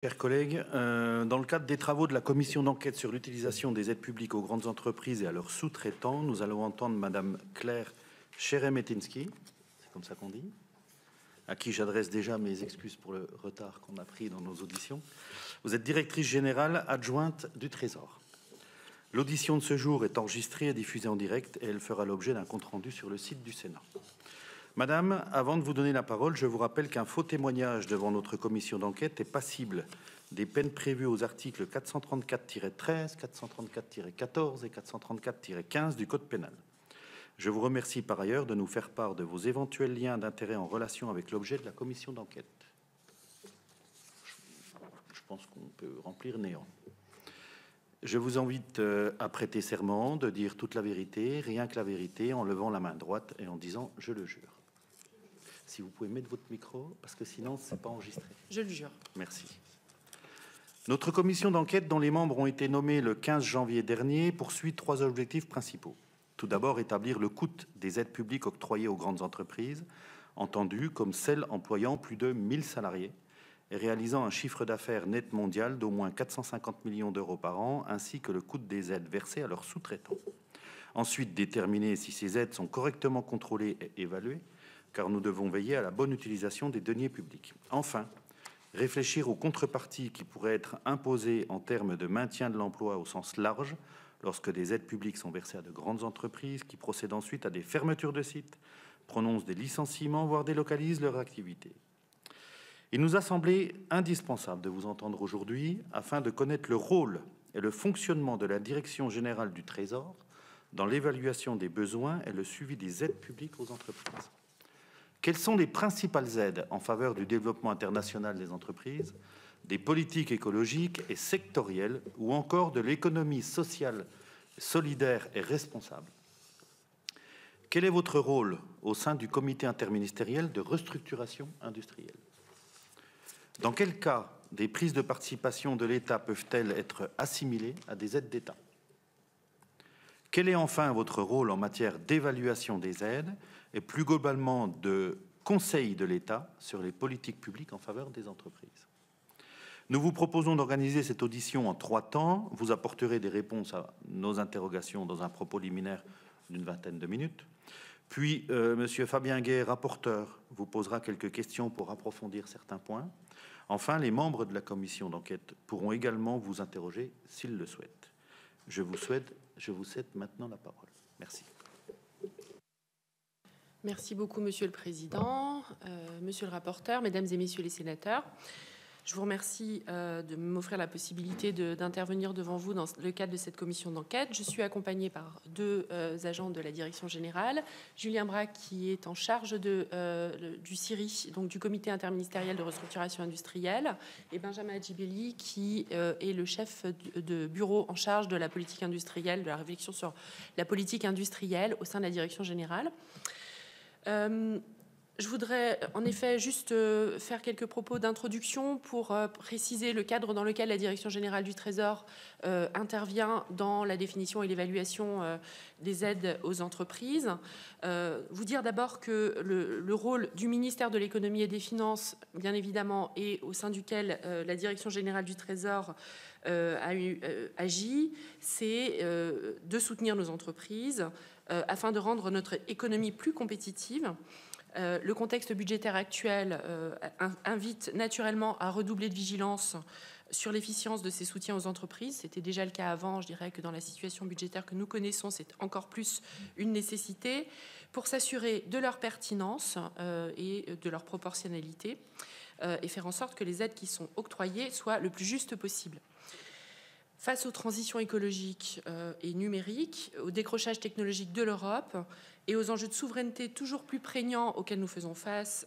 Chers collègues, dans le cadre des travaux de la commission d'enquête sur l'utilisation des aides publiques aux grandes entreprises et à leurs sous-traitants, nous allons entendre Madame Claire Cheremetinski, c'est comme ça qu'on dit, à qui j'adresse déjà mes excuses pour le retard qu'on a pris dans nos auditions. Vous êtes directrice générale adjointe du Trésor. L'audition de ce jour est enregistrée et diffusée en direct et elle fera l'objet d'un compte-rendu sur le site du Sénat. Madame, avant de vous donner la parole, je vous rappelle qu'un faux témoignage devant notre commission d'enquête est passible des peines prévues aux articles 434-13, 434-14 et 434-15 du Code pénal. Je vous remercie par ailleurs de nous faire part de vos éventuels liens d'intérêt en relation avec l'objet de la commission d'enquête. Je pense qu'on peut remplir néant. Je vous invite à prêter serment, de dire toute la vérité, rien que la vérité, en levant la main droite et en disant « je le jure ». Si vous pouvez mettre votre micro, parce que sinon, ce n'est pas enregistré. Je le jure. Merci. Notre commission d'enquête, dont les membres ont été nommés le 15 janvier dernier, poursuit 3 objectifs principaux. Tout d'abord, établir le coût des aides publiques octroyées aux grandes entreprises, entendues comme celles employant plus de 1000 salariés et réalisant un chiffre d'affaires net mondial d'au moins 450 millions d'euros par an, ainsi que le coût des aides versées à leurs sous-traitants. Ensuite, déterminer si ces aides sont correctement contrôlées et évaluées, car nous devons veiller à la bonne utilisation des deniers publics. Enfin, réfléchir aux contreparties qui pourraient être imposées en termes de maintien de l'emploi au sens large, lorsque des aides publiques sont versées à de grandes entreprises qui procèdent ensuite à des fermetures de sites, prononcent des licenciements, voire délocalisent leur activité. Il nous a semblé indispensable de vous entendre aujourd'hui afin de connaître le rôle et le fonctionnement de la Direction générale du Trésor dans l'évaluation des besoins et le suivi des aides publiques aux entreprises. Quelles sont les principales aides en faveur du développement international des entreprises, des politiques écologiques et sectorielles ou encore de l'économie sociale, solidaire et responsable? Quel est votre rôle au sein du comité interministériel de restructuration industrielle? Dans quel cas des prises de participation de l'État peuvent-elles être assimilées à des aides d'État? Quel est enfin votre rôle en matière d'évaluation des aides et plus globalement de conseil de l'État sur les politiques publiques en faveur des entreprises? Nous vous proposons d'organiser cette audition en 3 temps. Vous apporterez des réponses à nos interrogations dans un propos liminaire d'une vingtaine de minutes. Puis, Monsieur Fabien Gay, rapporteur, vous posera quelques questions pour approfondir certains points. Enfin, les membres de la commission d'enquête pourront également vous interroger s'ils le souhaitent. Je vous cède maintenant la parole. Merci. Merci beaucoup, Monsieur le Président, Monsieur le rapporteur, Mesdames et Messieurs les sénateurs. Je vous remercie de m'offrir la possibilité d'intervenir devant vous dans le cadre de cette commission d'enquête. Je suis accompagnée par 2 agents de la Direction générale. Julien Braque, qui est en charge du CIRI, donc du Comité interministériel de restructuration industrielle, et Benjamin Adjibelli, qui est le chef de bureau en charge de la politique industrielle, de la réflexion sur la politique industrielle au sein de la Direction générale. Je voudrais en effet juste faire quelques propos d'introduction pour préciser le cadre dans lequel la Direction générale du Trésor intervient dans la définition et l'évaluation des aides aux entreprises. Vous dire d'abord que le rôle du ministère de l'Économie et des Finances, bien évidemment, et au sein duquel la Direction générale du Trésor agit, c'est de soutenir nos entreprises afin de rendre notre économie plus compétitive. Le contexte budgétaire actuel invite naturellement à redoubler de vigilance sur l'efficience de ces soutiens aux entreprises. C'était déjà le cas avant. Je dirais que dans la situation budgétaire que nous connaissons, c'est encore plus une nécessité pour s'assurer de leur pertinence et de leur proportionnalité et faire en sorte que les aides qui sont octroyées soient le plus justes possible. Face aux transitions écologiques et numériques, au décrochage technologique de l'Europe et aux enjeux de souveraineté toujours plus prégnants auxquels nous faisons face,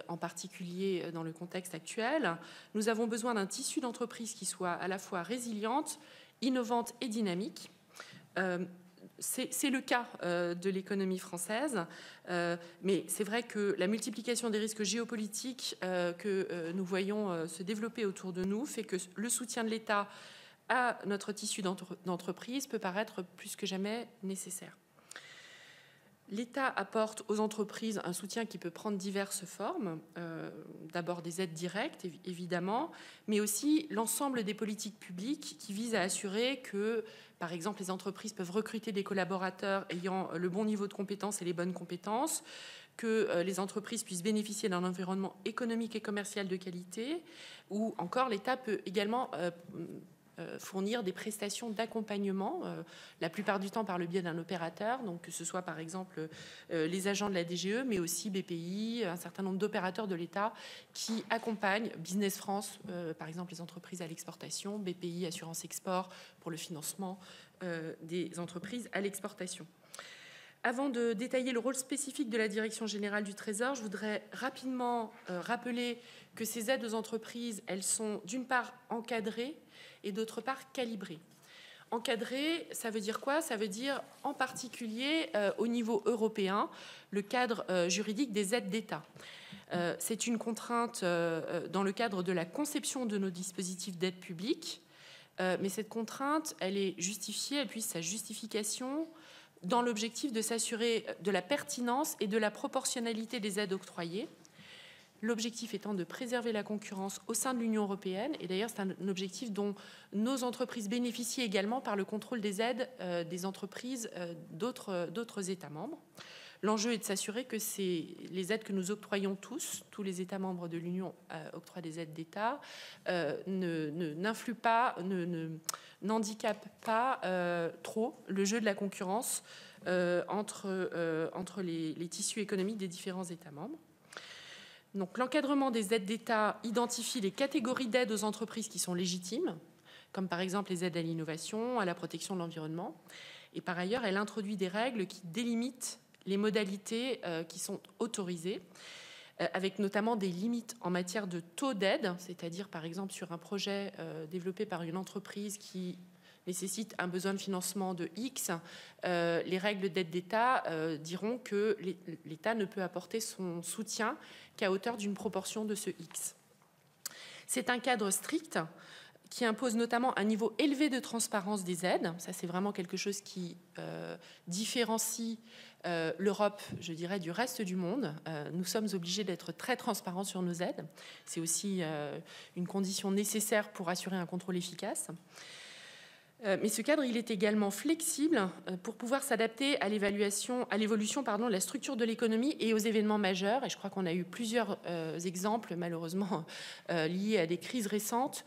en particulier dans le contexte actuel, nous avons besoin d'un tissu d'entreprise qui soit à la fois résiliente, innovante et dynamique. C'est le cas de l'économie française, mais c'est vrai que la multiplication des risques géopolitiques que nous voyons se développer autour de nous fait que le soutien de l'État à notre tissu d'entreprise peut paraître plus que jamais nécessaire. L'État apporte aux entreprises un soutien qui peut prendre diverses formes. D'abord des aides directes, évidemment, mais aussi l'ensemble des politiques publiques qui visent à assurer que, par exemple, les entreprises peuvent recruter des collaborateurs ayant le bon niveau de compétences et les bonnes compétences, que les entreprises puissent bénéficier d'un environnement économique et commercial de qualité, ou encore l'État peut également fournir des prestations d'accompagnement, la plupart du temps par le biais d'un opérateur, donc que ce soit par exemple les agents de la DGE, mais aussi BPI, un certain nombre d'opérateurs de l'État qui accompagnent Business France, par exemple les entreprises à l'exportation, BPI Assurance Export pour le financement des entreprises à l'exportation. Avant de détailler le rôle spécifique de la Direction générale du Trésor, je voudrais rapidement rappeler que ces aides aux entreprises, elles sont d'une part encadrées et d'autre part calibrées. Encadrées, ça veut dire quoi? Ça veut dire en particulier au niveau européen, le cadre juridique des aides d'État. C'est une contrainte dans le cadre de la conception de nos dispositifs d'aide publique, mais cette contrainte, elle est justifiée, elle puise sa justification dans l'objectif de s'assurer de la pertinence et de la proportionnalité des aides octroyées. L'objectif étant de préserver la concurrence au sein de l'Union européenne. Et d'ailleurs, c'est un objectif dont nos entreprises bénéficient également par le contrôle des aides des entreprises d'autres États membres. L'enjeu est de s'assurer que les aides que nous octroyons tous les États membres de l'Union octroient des aides d'État, n'influent pas, n'handicapent pas trop le jeu de la concurrence entre les tissus économiques des différents États membres. Donc, l'encadrement des aides d'État identifie les catégories d'aides aux entreprises qui sont légitimes, comme par exemple les aides à l'innovation, à la protection de l'environnement. Et par ailleurs, elle introduit des règles qui délimitent les modalités qui sont autorisées, avec notamment des limites en matière de taux d'aide, c'est-à-dire par exemple sur un projet développé par une entreprise qui nécessite un besoin de financement de X, les règles d'aide d'État diront que l'État ne peut apporter son soutien qu'à hauteur d'une proportion de ce X. C'est un cadre strict qui impose notamment un niveau élevé de transparence des aides. Ça, c'est vraiment quelque chose qui différencie l'Europe, je dirais, du reste du monde. Nous sommes obligés d'être très transparents sur nos aides. C'est aussi une condition nécessaire pour assurer un contrôle efficace. Mais ce cadre, il est également flexible pour pouvoir s'adapter à l'évolution de la structure de l'économie et aux événements majeurs. Et je crois qu'on a eu plusieurs exemples, malheureusement, liés à des crises récentes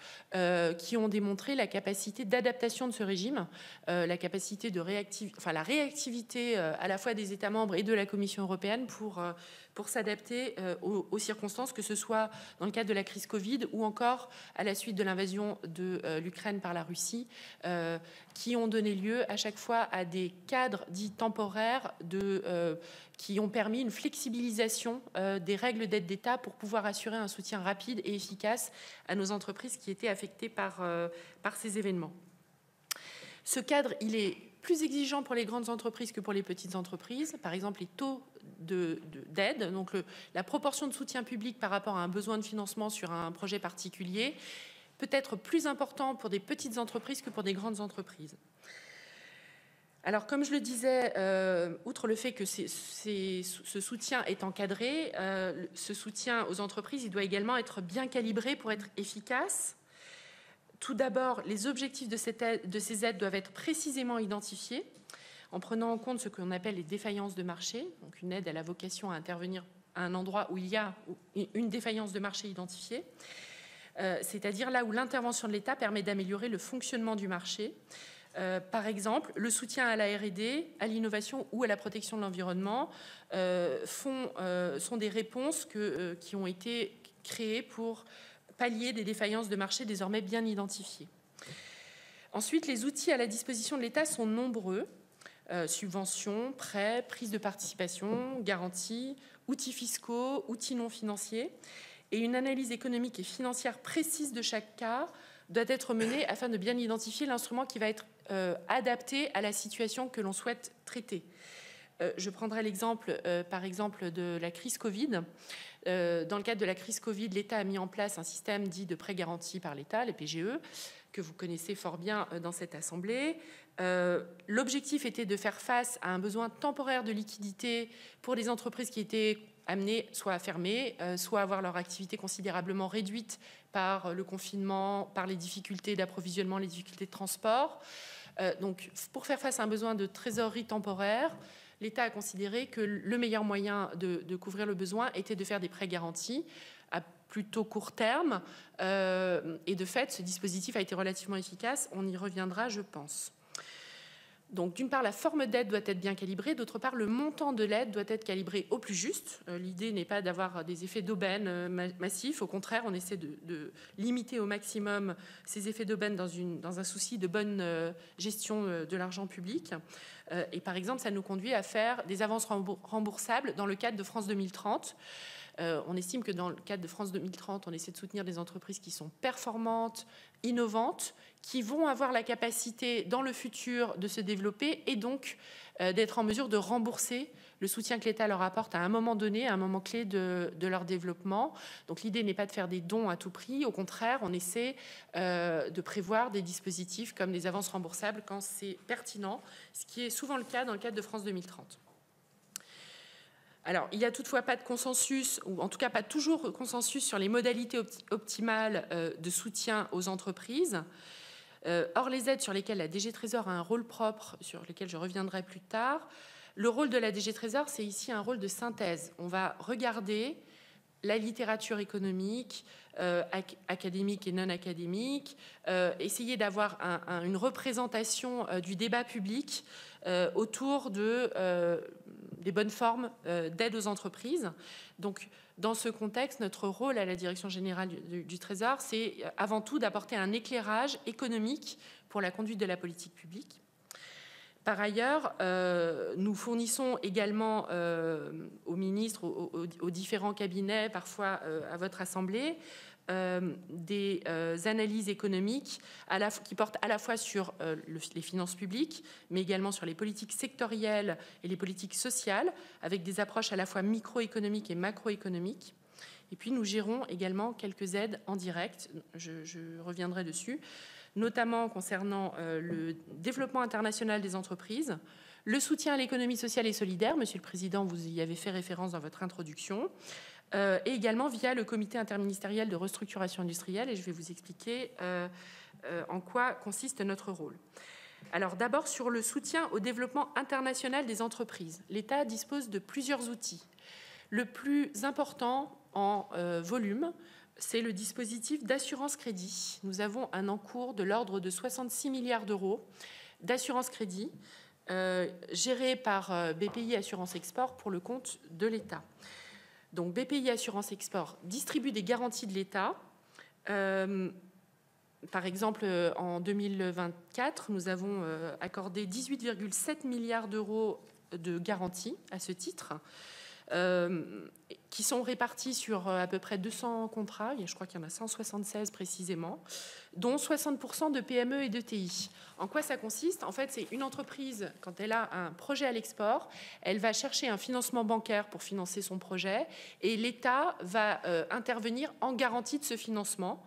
qui ont démontré la capacité d'adaptation de ce régime, la capacité la réactivité à la fois des États membres et de la Commission européenne pour s'adapter aux circonstances, que ce soit dans le cadre de la crise Covid ou encore à la suite de l'invasion de l'Ukraine par la Russie, qui ont donné lieu à chaque fois à des cadres dits temporaires qui ont permis une flexibilisation des règles d'aide d'État pour pouvoir assurer un soutien rapide et efficace à nos entreprises qui étaient affectées par ces événements. Ce cadre, il est plus exigeant pour les grandes entreprises que pour les petites entreprises. Par exemple, les taux d'aide, donc la proportion de soutien public par rapport à un besoin de financement sur un projet particulier, peut être plus important pour des petites entreprises que pour des grandes entreprises. Alors, comme je le disais, outre le fait que ce soutien est encadré, ce soutien aux entreprises, il doit également être bien calibré pour être efficace. Tout d'abord, les objectifs de ces aides doivent être précisément identifiés, en prenant en compte ce qu'on appelle les défaillances de marché. Donc, une aide a la vocation à intervenir à un endroit où il y a une défaillance de marché identifiée, c'est-à-dire là où l'intervention de l'État permet d'améliorer le fonctionnement du marché. Par exemple, le soutien à la R&D, à l'innovation ou à la protection de l'environnement sont des réponses qui ont été créées pour pallier des défaillances de marché désormais bien identifiées. Ensuite, les outils à la disposition de l'État sont nombreux. Subventions, prêts, prise de participation, garanties, outils fiscaux, outils non financiers. Et une analyse économique et financière précise de chaque cas doit être menée afin de bien identifier l'instrument qui va être adapté à la situation que l'on souhaite traiter. Je prendrai l'exemple, par exemple, de la crise Covid. Dans le cadre de la crise Covid, l'État a mis en place un système dit de prêts garantis par l'État, les PGE, que vous connaissez fort bien dans cette Assemblée. L'objectif était de faire face à un besoin temporaire de liquidité pour les entreprises qui étaient amenées soit à fermer, soit à avoir leur activité considérablement réduite par le confinement, par les difficultés d'approvisionnement, les difficultés de transport. Donc, pour faire face à un besoin de trésorerie temporaire, l'État a considéré que le meilleur moyen de couvrir le besoin était de faire des prêts garantis à plutôt court terme. Et de fait, ce dispositif a été relativement efficace. On y reviendra, je pense. Donc, d'une part, la forme d'aide doit être bien calibrée. D'autre part, le montant de l'aide doit être calibré au plus juste. L'idée n'est pas d'avoir des effets d'aubaine massifs. Au contraire, on essaie de limiter au maximum ces effets d'aubaine dans un souci de bonne gestion de l'argent public. Et par exemple, ça nous conduit à faire des avances remboursables dans le cadre de France 2030. On estime que dans le cadre de France 2030, on essaie de soutenir des entreprises qui sont performantes, innovantes, qui vont avoir la capacité dans le futur de se développer et donc d'être en mesure de rembourser le soutien que l'État leur apporte à un moment donné, à un moment clé de leur développement. Donc l'idée n'est pas de faire des dons à tout prix. Au contraire, on essaie de prévoir des dispositifs comme des avances remboursables quand c'est pertinent, ce qui est souvent le cas dans le cadre de France 2030. Alors, il n'y a toutefois pas de consensus, ou en tout cas pas toujours consensus sur les modalités optimales de soutien aux entreprises. Or, les aides sur lesquelles la DG Trésor a un rôle propre, sur lesquelles je reviendrai plus tard, le rôle de la DG Trésor, c'est ici un rôle de synthèse. On va regarder la littérature économique, académique et non académique, essayer d'avoir une représentation du débat public autour des bonnes formes d'aide aux entreprises. Donc, dans ce contexte, notre rôle à la Direction générale du Trésor, c'est avant tout d'apporter un éclairage économique pour la conduite de la politique publique. Par ailleurs, nous fournissons également aux ministres, aux différents cabinets, parfois à votre Assemblée, des analyses économiques qui portent à la fois sur les finances publiques, mais également sur les politiques sectorielles et les politiques sociales, avec des approches à la fois microéconomiques et macroéconomiques. Et puis nous gérons également quelques aides en direct, je reviendrai dessus, notamment concernant le développement international des entreprises, le soutien à l'économie sociale et solidaire, Monsieur le Président, vous y avez fait référence dans votre introduction, et également via le comité interministériel de restructuration industrielle, et je vais vous expliquer en quoi consiste notre rôle. Alors d'abord sur le soutien au développement international des entreprises. L'État dispose de plusieurs outils. Le plus important en volume, c'est le dispositif d'assurance crédit. Nous avons un encours de l'ordre de 66 milliards d'euros d'assurance crédit géré par BPI Assurance Export pour le compte de l'État. Donc BPI Assurance Export distribue des garanties de l'État. Par exemple, en 2024, nous avons accordé 18,7 milliards d'euros de garanties à ce titre, qui sont répartis sur à peu près 200 contrats, je crois qu'il y en a 176 précisément, dont 60% de PME et de TI. En quoi ça consiste? En fait, c'est une entreprise, quand elle a un projet à l'export, elle va chercher un financement bancaire pour financer son projet et l'État va intervenir en garantie de ce financement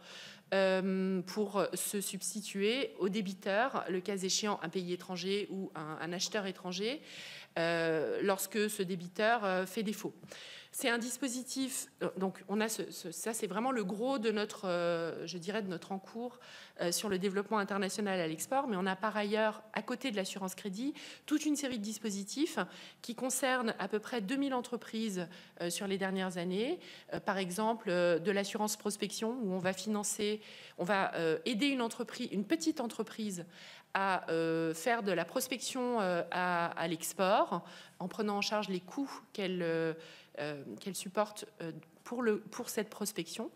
pour se substituer au débiteur, le cas échéant un pays étranger ou un acheteur étranger, lorsque ce débiteur fait défaut. C'est un dispositif, donc on a ça c'est vraiment le gros de notre, je dirais, de notre encours sur le développement international à l'export, mais on a par ailleurs, à côté de l'assurance crédit, toute une série de dispositifs qui concernent à peu près 2000 entreprises sur les dernières années. Par exemple, de l'assurance prospection, où on va financer, on va aider une petite entreprise à faire de la prospection à l'export, en prenant en charge les coûts qu'elle supporte pour cette prospection.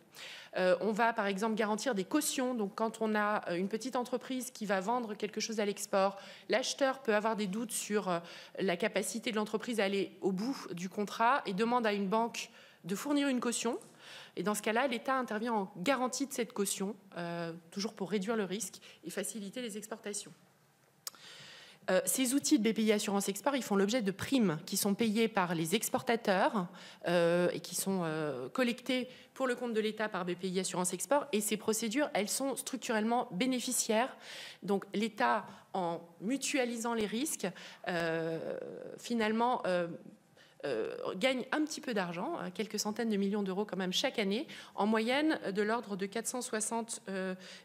On va par exemple garantir des cautions. Donc quand on a une petite entreprise qui va vendre quelque chose à l'export, l'acheteur peut avoir des doutes sur la capacité de l'entreprise à aller au bout du contrat et demande à une banque de fournir une caution. Et dans ce cas-là, l'État intervient en garantie de cette caution, toujours pour réduire le risque et faciliter les exportations. Ces outils de BPI Assurance Export, ils font l'objet de primes qui sont payées par les exportateurs et qui sont collectées pour le compte de l'État par BPI Assurance Export. Et ces procédures, elles sont structurellement bénéficiaires. Donc l'État, en mutualisant les risques, finalement gagne un petit peu d'argent, quelques centaines de millions d'euros quand même chaque année, en moyenne de l'ordre de 460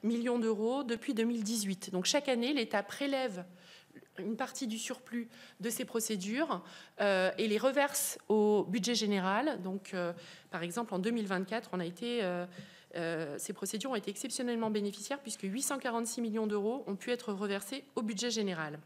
millions d'euros depuis 2018. Donc chaque année, l'État prélève une partie du surplus de ces procédures et les reverse au budget général. Donc, par exemple, en 2024, ces procédures ont été exceptionnellement bénéficiaires puisque 846 millions d'euros ont pu être reversés au budget général.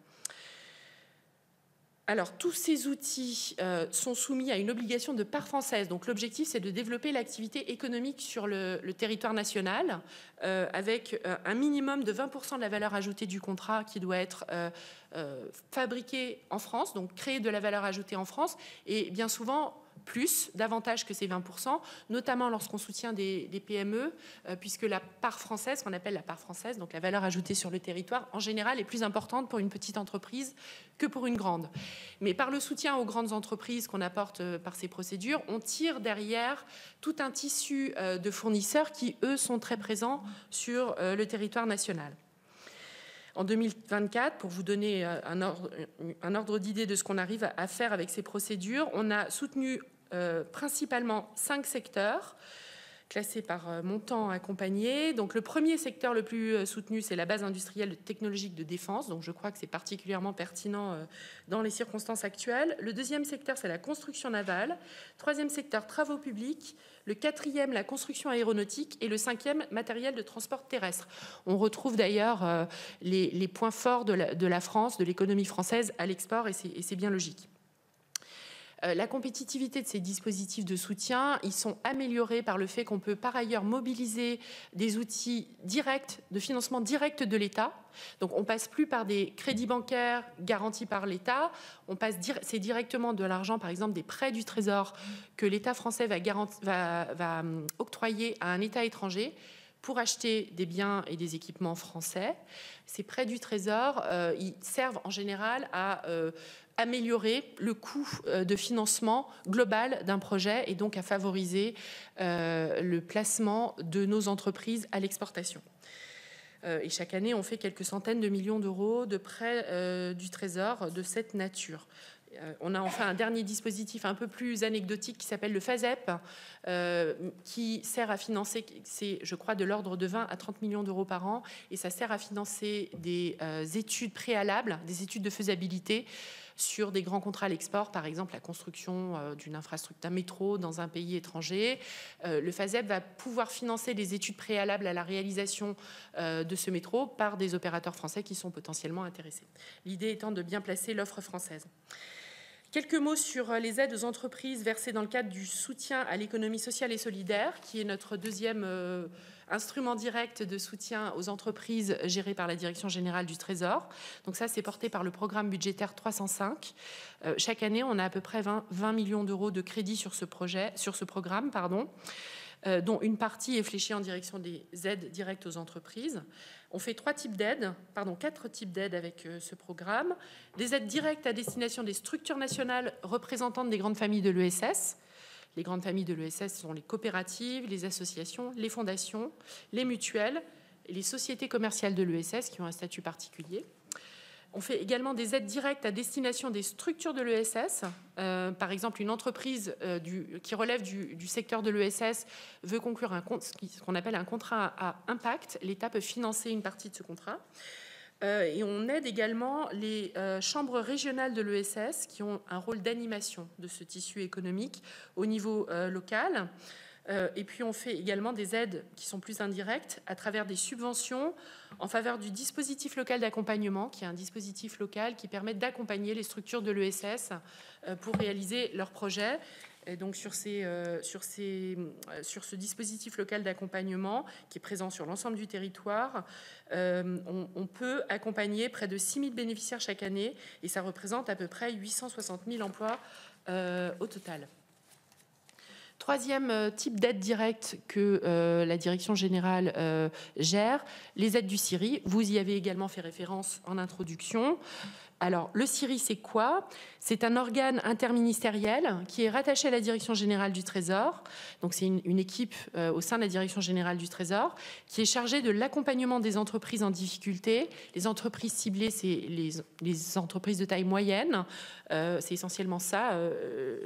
Alors, tous ces outils sont soumis à une obligation de part française. Donc, l'objectif, c'est de développer l'activité économique sur le territoire national avec un minimum de 20% de la valeur ajoutée du contrat qui doit être fabriquée en France, donc créer de la valeur ajoutée en France, et bien souvent davantage que ces 20%, notamment lorsqu'on soutient des PME, puisque la part française, qu'on appelle la part française, donc la valeur ajoutée sur le territoire, en général est plus importante pour une petite entreprise que pour une grande. Mais par le soutien aux grandes entreprises qu'on apporte par ces procédures, on tire derrière tout un tissu de fournisseurs qui, eux, sont très présents sur le territoire national. En 2024, pour vous donner un ordre d'idée de ce qu'on arrive à faire avec ces procédures, on a soutenu principalement 5 secteurs classés par montant accompagné. Donc le premier secteur le plus soutenu, c'est la base industrielle technologique de défense. Donc je crois que c'est particulièrement pertinent dans les circonstances actuelles. Le deuxième secteur, c'est la construction navale. Troisième secteur, travaux publics. Le quatrième, la construction aéronautique. Et le cinquième, matériel de transport terrestre. On retrouve d'ailleurs les points forts de la France, de l'économie française à l'export, et c'est bien logique. La compétitivité de ces dispositifs de soutien, ils sont améliorés par le fait qu'on peut par ailleurs mobiliser des outils directs, de financement direct de l'État. Donc on ne passe plus par des crédits bancaires garantis par l'État, c'est directement de l'argent, par exemple des prêts du Trésor que l'État français va octroyer à un État étranger pour acheter des biens et des équipements français. Ces prêts du Trésor, ils servent en général à améliorer le coût de financement global d'un projet et donc à favoriser le placement de nos entreprises à l'exportation. Et chaque année, on fait quelques centaines de millions d'euros de prêts du Trésor de cette nature. On a enfin un dernier dispositif un peu plus anecdotique qui s'appelle le FASEP, qui sert à financer, c'est je crois de l'ordre de 20 à 30 millions d'euros par an, et ça sert à financer des études préalables, des études de faisabilité sur des grands contrats à l'export, par exemple la construction d'une infrastructure, d'un métro dans un pays étranger. Le FASEP va pouvoir financer des études préalables à la réalisation de ce métro par des opérateurs français qui sont potentiellement intéressés. L'idée étant de bien placer l'offre française. Quelques mots sur les aides aux entreprises versées dans le cadre du soutien à l'économie sociale et solidaire, qui est notre deuxième instrument direct de soutien aux entreprises géré par la Direction générale du Trésor. Donc ça, c'est porté par le programme budgétaire 305. Chaque année, on a à peu près 20 millions d'euros de crédits sur ce programme, dont une partie est fléchée en direction des aides directes aux entreprises. On fait 4 types d'aides avec ce programme. Des aides directes à destination des structures nationales représentantes des grandes familles de l'ESS. Les grandes familles de l'ESS sont les coopératives, les associations, les fondations, les mutuelles et les sociétés commerciales de l'ESS qui ont un statut particulier. On fait également des aides directes à destination des structures de l'ESS. Par exemple, une entreprise qui relève du secteur de l'ESS veut conclure ce qu'on appelle un contrat à impact. L'État peut financer une partie de ce contrat. Et on aide également les chambres régionales de l'ESS qui ont un rôle d'animation de ce tissu économique au niveau local. Et puis on fait également des aides qui sont plus indirectes à travers des subventions en faveur du dispositif local d'accompagnement, qui est un dispositif local qui permet d'accompagner les structures de l'ESS pour réaliser leurs projets. Et donc sur ce dispositif local d'accompagnement qui est présent sur l'ensemble du territoire, on peut accompagner près de 6 000 bénéficiaires chaque année et ça représente à peu près 860 000 emplois au total. Troisième type d'aide directe que la Direction générale gère, les aides du CIRI. Vous y avez également fait référence en introduction. Alors, le CIRI, c'est quoi? C'est un organe interministériel qui est rattaché à la Direction générale du Trésor. Donc, c'est une équipe au sein de la Direction générale du Trésor qui est chargée de l'accompagnement des entreprises en difficulté. Les entreprises ciblées, c'est les entreprises de taille moyenne. C'est essentiellement ça,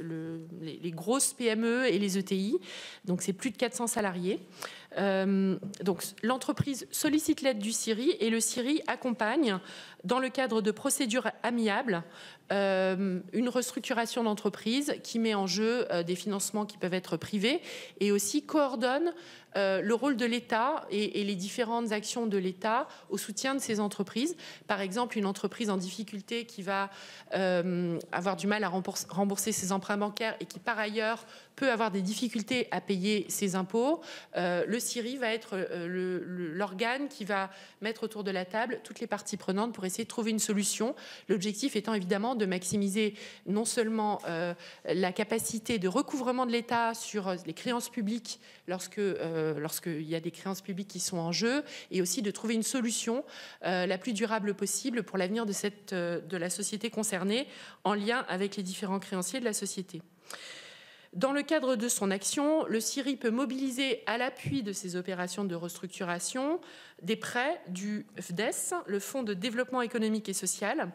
les grosses PME et les ETI. Donc, c'est plus de 400 salariés. Donc, l'entreprise sollicite l'aide du CIRI et le CIRI accompagne, dans le cadre de procédures amiables, une restructuration d'entreprise qui met en jeu des financements qui peuvent être privés et aussi coordonne le rôle de l'État et les différentes actions de l'État au soutien de ces entreprises. Par exemple, une entreprise en difficulté qui va avoir du mal à rembourser ses emprunts bancaires et qui, par ailleurs, peut avoir des difficultés à payer ses impôts, le CIRI va être l'organe qui va mettre autour de la table toutes les parties prenantes pour essayer de trouver une solution. L'objectif étant évidemment de maximiser non seulement la capacité de recouvrement de l'État sur les créances publiques lorsqu'il y a des créances publiques qui sont en jeu, et aussi de trouver une solution la plus durable possible pour l'avenir de la société concernée, en lien avec les différents créanciers de la société. Dans le cadre de son action, le CIRI peut mobiliser à l'appui de ces opérations de restructuration des prêts du FDES, le Fonds de développement économique et social,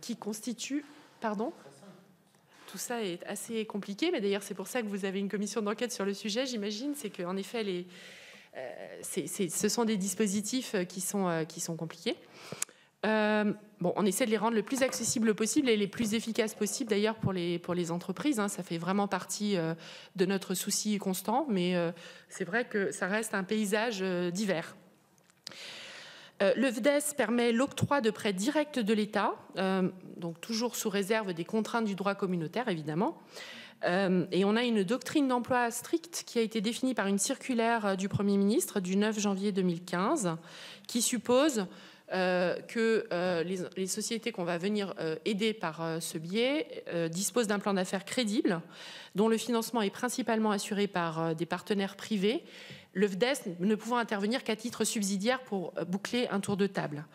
qui constitue... Pardon ? Tout ça est assez compliqué, mais d'ailleurs c'est pour ça que vous avez une commission d'enquête sur le sujet, j'imagine. C'est qu'en effet, ce sont des dispositifs qui sont compliqués. On essaie de les rendre le plus accessibles possible et les plus efficaces possibles d'ailleurs pour les entreprises. Ça fait vraiment partie de notre souci constant, mais c'est vrai que ça reste un paysage divers. Le FDES permet l'octroi de prêts directs de l'État, donc toujours sous réserve des contraintes du droit communautaire, évidemment. Et on a une doctrine d'emploi stricte qui a été définie par une circulaire du Premier ministre du 9 janvier 2015, qui suppose que les sociétés qu'on va venir aider par ce biais disposent d'un plan d'affaires crédible, dont le financement est principalement assuré par des partenaires privés, le FDES ne pouvant intervenir qu'à titre subsidiaire pour boucler un tour de table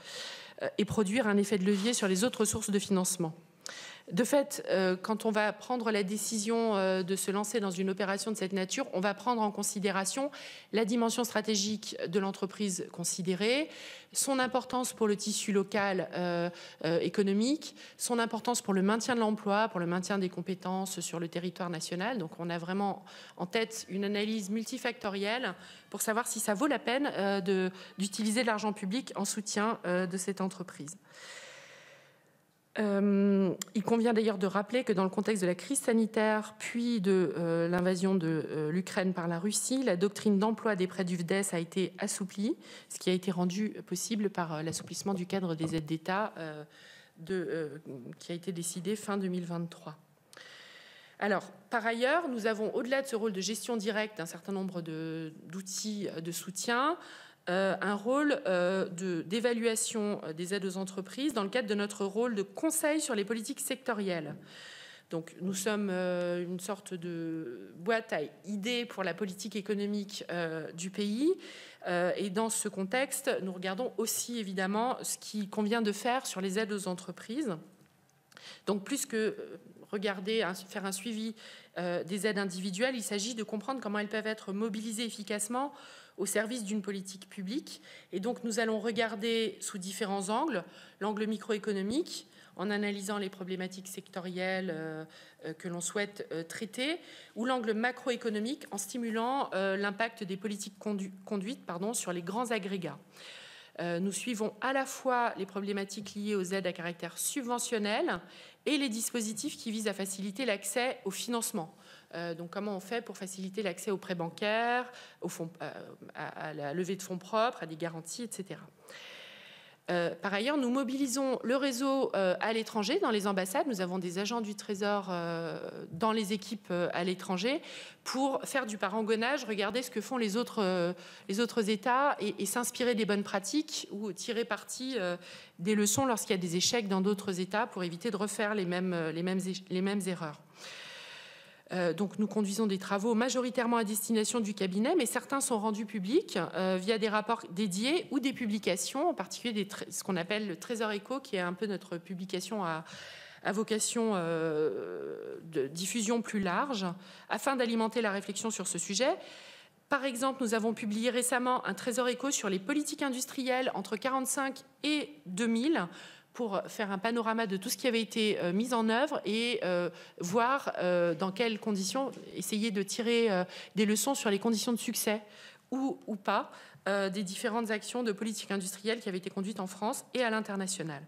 et produire un effet de levier sur les autres sources de financement. De fait, quand on va prendre la décision de se lancer dans une opération de cette nature, on va prendre en considération la dimension stratégique de l'entreprise considérée, son importance pour le tissu local économique, son importance pour le maintien de l'emploi, pour le maintien des compétences sur le territoire national. Donc on a vraiment en tête une analyse multifactorielle pour savoir si ça vaut la peine d'utiliser de l'argent public en soutien de cette entreprise. Il convient d'ailleurs de rappeler que dans le contexte de la crise sanitaire puis de l'invasion de l'Ukraine par la Russie, la doctrine d'emploi des prêts du FDES a été assouplie, ce qui a été rendu possible par l'assouplissement du cadre des aides d'État qui a été décidé fin 2023. Alors, par ailleurs, nous avons, au-delà de ce rôle de gestion directe d'un certain nombre d'outils de soutien, un rôle d'évaluation des aides aux entreprises dans le cadre de notre rôle de conseil sur les politiques sectorielles. Donc, nous sommes une sorte de boîte à idées pour la politique économique du pays. Et dans ce contexte, nous regardons aussi évidemment ce qu'il convient de faire sur les aides aux entreprises. Donc, plus que faire un suivi des aides individuelles, il s'agit de comprendre comment elles peuvent être mobilisées efficacement au service d'une politique publique. Et donc, nous allons regarder sous différents angles, l'angle microéconomique, en analysant les problématiques sectorielles que l'on souhaite traiter, ou l'angle macroéconomique, en stimulant l'impact des politiques conduites sur les grands agrégats. Nous suivons à la fois les problématiques liées aux aides à caractère subventionnel et les dispositifs qui visent à faciliter l'accès au financement. Donc, comment on fait pour faciliter l'accès aux prêts bancaires, à la levée de fonds propres, à des garanties, etc. Par ailleurs, nous mobilisons le réseau à l'étranger, dans les ambassades. Nous avons des agents du Trésor dans les équipes à l'étranger pour faire du parangonnage, regarder ce que font les autres États et s'inspirer des bonnes pratiques ou tirer parti des leçons lorsqu'il y a des échecs dans d'autres États pour éviter de refaire les mêmes erreurs. Donc nous conduisons des travaux majoritairement à destination du cabinet, mais certains sont rendus publics via des rapports dédiés ou des publications, en particulier ce qu'on appelle le Trésor Éco, qui est un peu notre publication à vocation de diffusion plus large, afin d'alimenter la réflexion sur ce sujet. Par exemple, nous avons publié récemment un Trésor Éco sur les politiques industrielles entre 1945 et 2000, pour faire un panorama de tout ce qui avait été mis en œuvre et voir dans quelles conditions, essayer de tirer des leçons sur les conditions de succès ou pas des différentes actions de politique industrielle qui avaient été conduites en France et à l'international.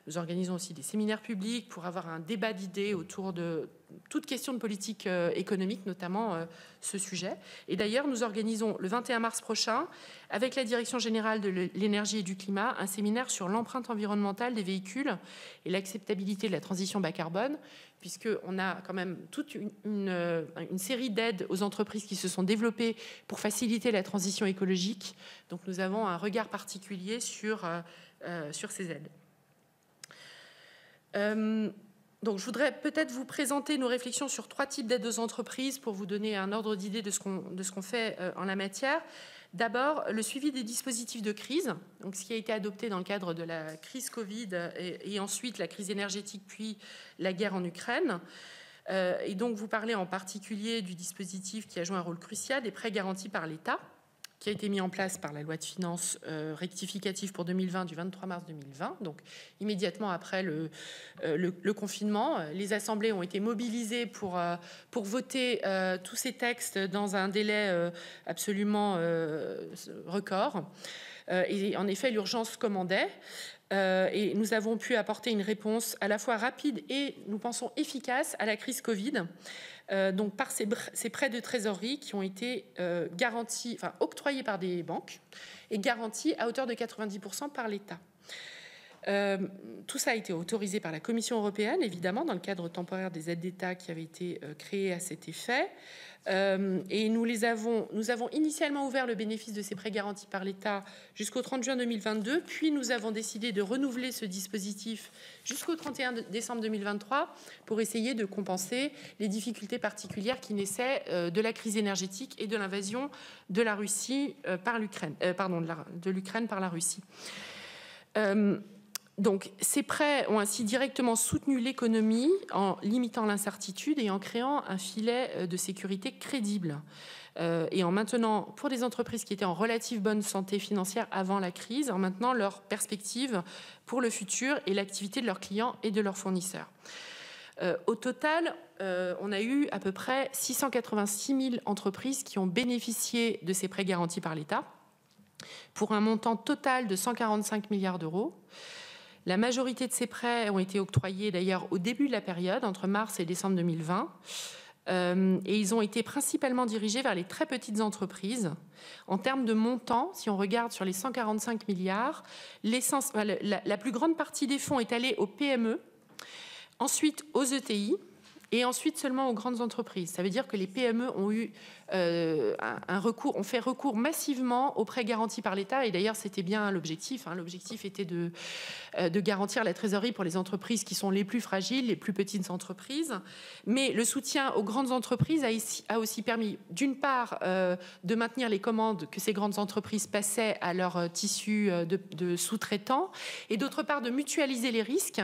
Nous organisons aussi des séminaires publics pour avoir un débat d'idées autour de toute question de politique économique, notamment ce sujet. Et d'ailleurs, nous organisons le 21 mars prochain, avec la Direction générale de l'énergie et du climat, un séminaire sur l'empreinte environnementale des véhicules et l'acceptabilité de la transition bas carbone, puisqu'on a quand même toute une série d'aides aux entreprises qui se sont développées pour faciliter la transition écologique. Donc nous avons un regard particulier sur ces aides. Donc, je voudrais peut-être vous présenter nos réflexions sur 3 types d'aides aux entreprises pour vous donner un ordre d'idée de ce qu'on fait en la matière. D'abord, le suivi des dispositifs de crise, donc ce qui a été adopté dans le cadre de la crise Covid et ensuite la crise énergétique puis la guerre en Ukraine. Et donc, vous parlez en particulier du dispositif qui a joué un rôle crucial, des prêts garantis par l'État, qui a été mis en place par la loi de finances rectificative pour 2020 du 23 mars 2020, donc immédiatement après le confinement. Les assemblées ont été mobilisées pour voter tous ces textes dans un délai absolument record. Et en effet, l'urgence commandait. Et nous avons pu apporter une réponse à la fois rapide et, nous pensons, efficace à la crise Covid. Donc par ces prêts de trésorerie qui ont été octroyés par des banques et garantis à hauteur de 90% par l'État. Tout ça a été autorisé par la Commission européenne, évidemment, dans le cadre temporaire des aides d'État qui avaient été créées à cet effet. Et nous avons initialement ouvert le bénéfice de ces prêts garantis par l'État jusqu'au 30 juin 2022, puis nous avons décidé de renouveler ce dispositif jusqu'au 31 décembre 2023 pour essayer de compenser les difficultés particulières qui naissaient de la crise énergétique et de l'invasion de la Russie par l'Ukraine, de l'Ukraine par la Russie. Donc, ces prêts ont ainsi directement soutenu l'économie en limitant l'incertitude et en créant un filet de sécurité crédible. Et en maintenant, pour des entreprises qui étaient en relative bonne santé financière avant la crise, en maintenant leurs perspectives pour le futur et l'activité de leurs clients et de leurs fournisseurs. Au total, on a eu à peu près 686 000 entreprises qui ont bénéficié de ces prêts garantis par l'État, pour un montant total de 145 milliards d'euros. La majorité de ces prêts ont été octroyés d'ailleurs au début de la période, entre mars et décembre 2020. Et ils ont été principalement dirigés vers les très petites entreprises. En termes de montant, si on regarde sur les 145 milliards, la plus grande partie des fonds est allée aux PME, ensuite aux ETI, et ensuite seulement aux grandes entreprises. Ça veut dire que les PME ont eu ont fait recours massivement aux prêts garantis par l'État, et d'ailleurs c'était bien l'objectif. L'objectif était de garantir la trésorerie pour les entreprises qui sont les plus fragiles, les plus petites entreprises. Mais le soutien aux grandes entreprises a aussi permis, d'une part, de maintenir les commandes que ces grandes entreprises passaient à leur tissu de sous-traitants, et d'autre part de mutualiser les risques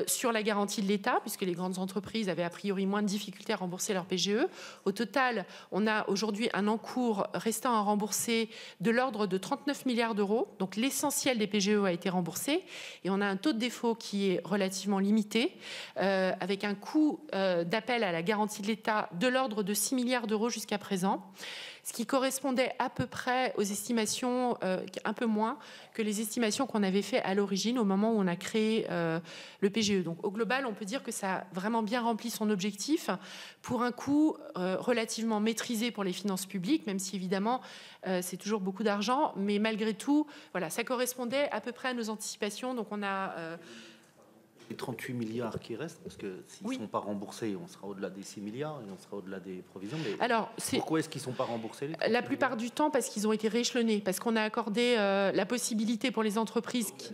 sur la garantie de l'État, puisque les grandes entreprises avaient a priori moins de difficultés à rembourser leur PGE. Au total, on a aujourd'hui un encours restant à rembourser de l'ordre de 39 milliards d'euros. Donc l'essentiel des PGE a été remboursé. Et on a un taux de défaut qui est relativement limité, avec un coût d'appel à la garantie de l'État de l'ordre de 6 milliards d'euros jusqu'à présent, ce qui correspondait à peu près aux estimations, un peu moins que les estimations qu'on avait fait à l'origine au moment où on a créé le PGE. Donc au global, on peut dire que ça a vraiment bien rempli son objectif pour un coût relativement maîtrisé pour les finances publiques, même si évidemment c'est toujours beaucoup d'argent, mais malgré tout, voilà, ça correspondait à peu près à nos anticipations. Donc on a... Les 38 milliards qui restent, parce que s'ils ne sont pas remboursés, on sera au-delà des 6 milliards et on sera au-delà des provisions. Mais alors, pourquoi est-ce qu'ils ne sont pas remboursés? La plupart du temps, parce qu'ils ont été rééchelonnés, parce qu'on a accordé la possibilité pour les entreprises qui...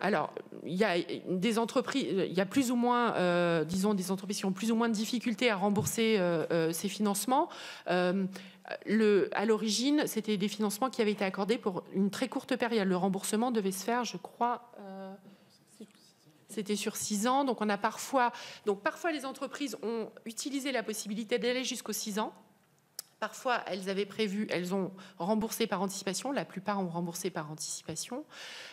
Alors, il y a des entreprises, il y a plus ou moins, disons, des entreprises qui ont plus ou moins de difficultés à rembourser ces financements. À l'origine, c'était des financements qui avaient été accordés pour une très courte période. Le remboursement devait se faire, je crois, c'était sur 6 ans. Donc, parfois les entreprises ont utilisé la possibilité d'aller jusqu'aux 6 ans. Parfois, elles ont remboursé par anticipation. La plupart ont remboursé par anticipation.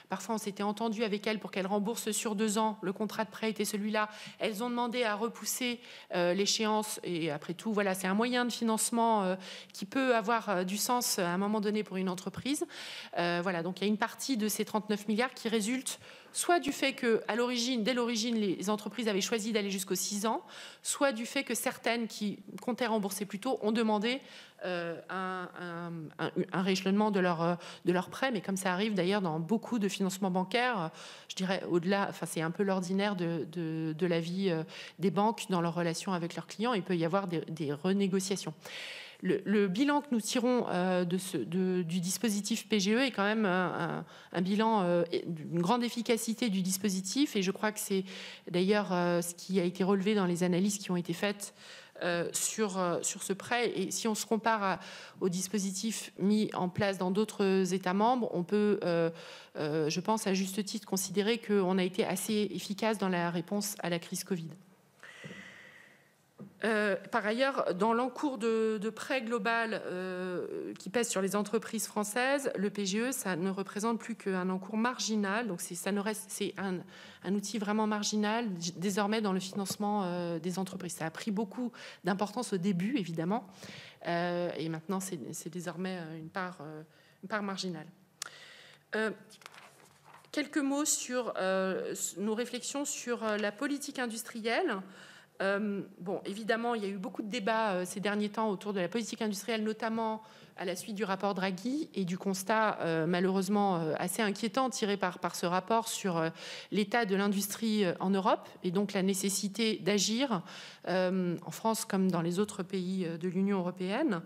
Parfois, on s'était entendu avec elles pour qu'elles remboursent sur 2 ans. Le contrat de prêt était celui-là. Elles ont demandé à repousser l'échéance. Et après tout, voilà, c'est un moyen de financement qui peut avoir du sens à un moment donné pour une entreprise. Voilà, donc il y a une partie de ces 39 milliards qui résulte soit du fait que, dès l'origine, les entreprises avaient choisi d'aller jusqu'aux 6 ans, soit du fait que certaines qui comptaient rembourser plus tôt ont demandé un rééchelonnement de leur prêt. Mais comme ça arrive d'ailleurs dans beaucoup de financements bancaires, je dirais au-delà, enfin c'est un peu l'ordinaire de la vie des banques dans leur relation avec leurs clients, il peut y avoir des renégociations. Le bilan que nous tirons du dispositif PGE est quand même un bilan d'une grande efficacité du dispositif, et je crois que c'est d'ailleurs ce qui a été relevé dans les analyses qui ont été faites sur ce prêt. Et si on se compare au dispositif mis en place dans d'autres États membres, on peut, je pense à juste titre, considérer qu'on a été assez efficace dans la réponse à la crise Covid. Par ailleurs, dans l'encours de prêt global qui pèse sur les entreprises françaises, le PGE, ça ne représente plus qu'un encours marginal. Donc c'est un outil vraiment marginal désormais dans le financement des entreprises. Ça a pris beaucoup d'importance au début, évidemment, et maintenant c'est désormais une part marginale. Quelques mots sur nos réflexions sur la politique industrielle. Bon, évidemment, il y a eu beaucoup de débats ces derniers temps autour de la politique industrielle, notamment à la suite du rapport Draghi et du constat malheureusement assez inquiétant tiré par ce rapport sur l'état de l'industrie en Europe et donc la nécessité d'agir en France comme dans les autres pays de l'Union européenne.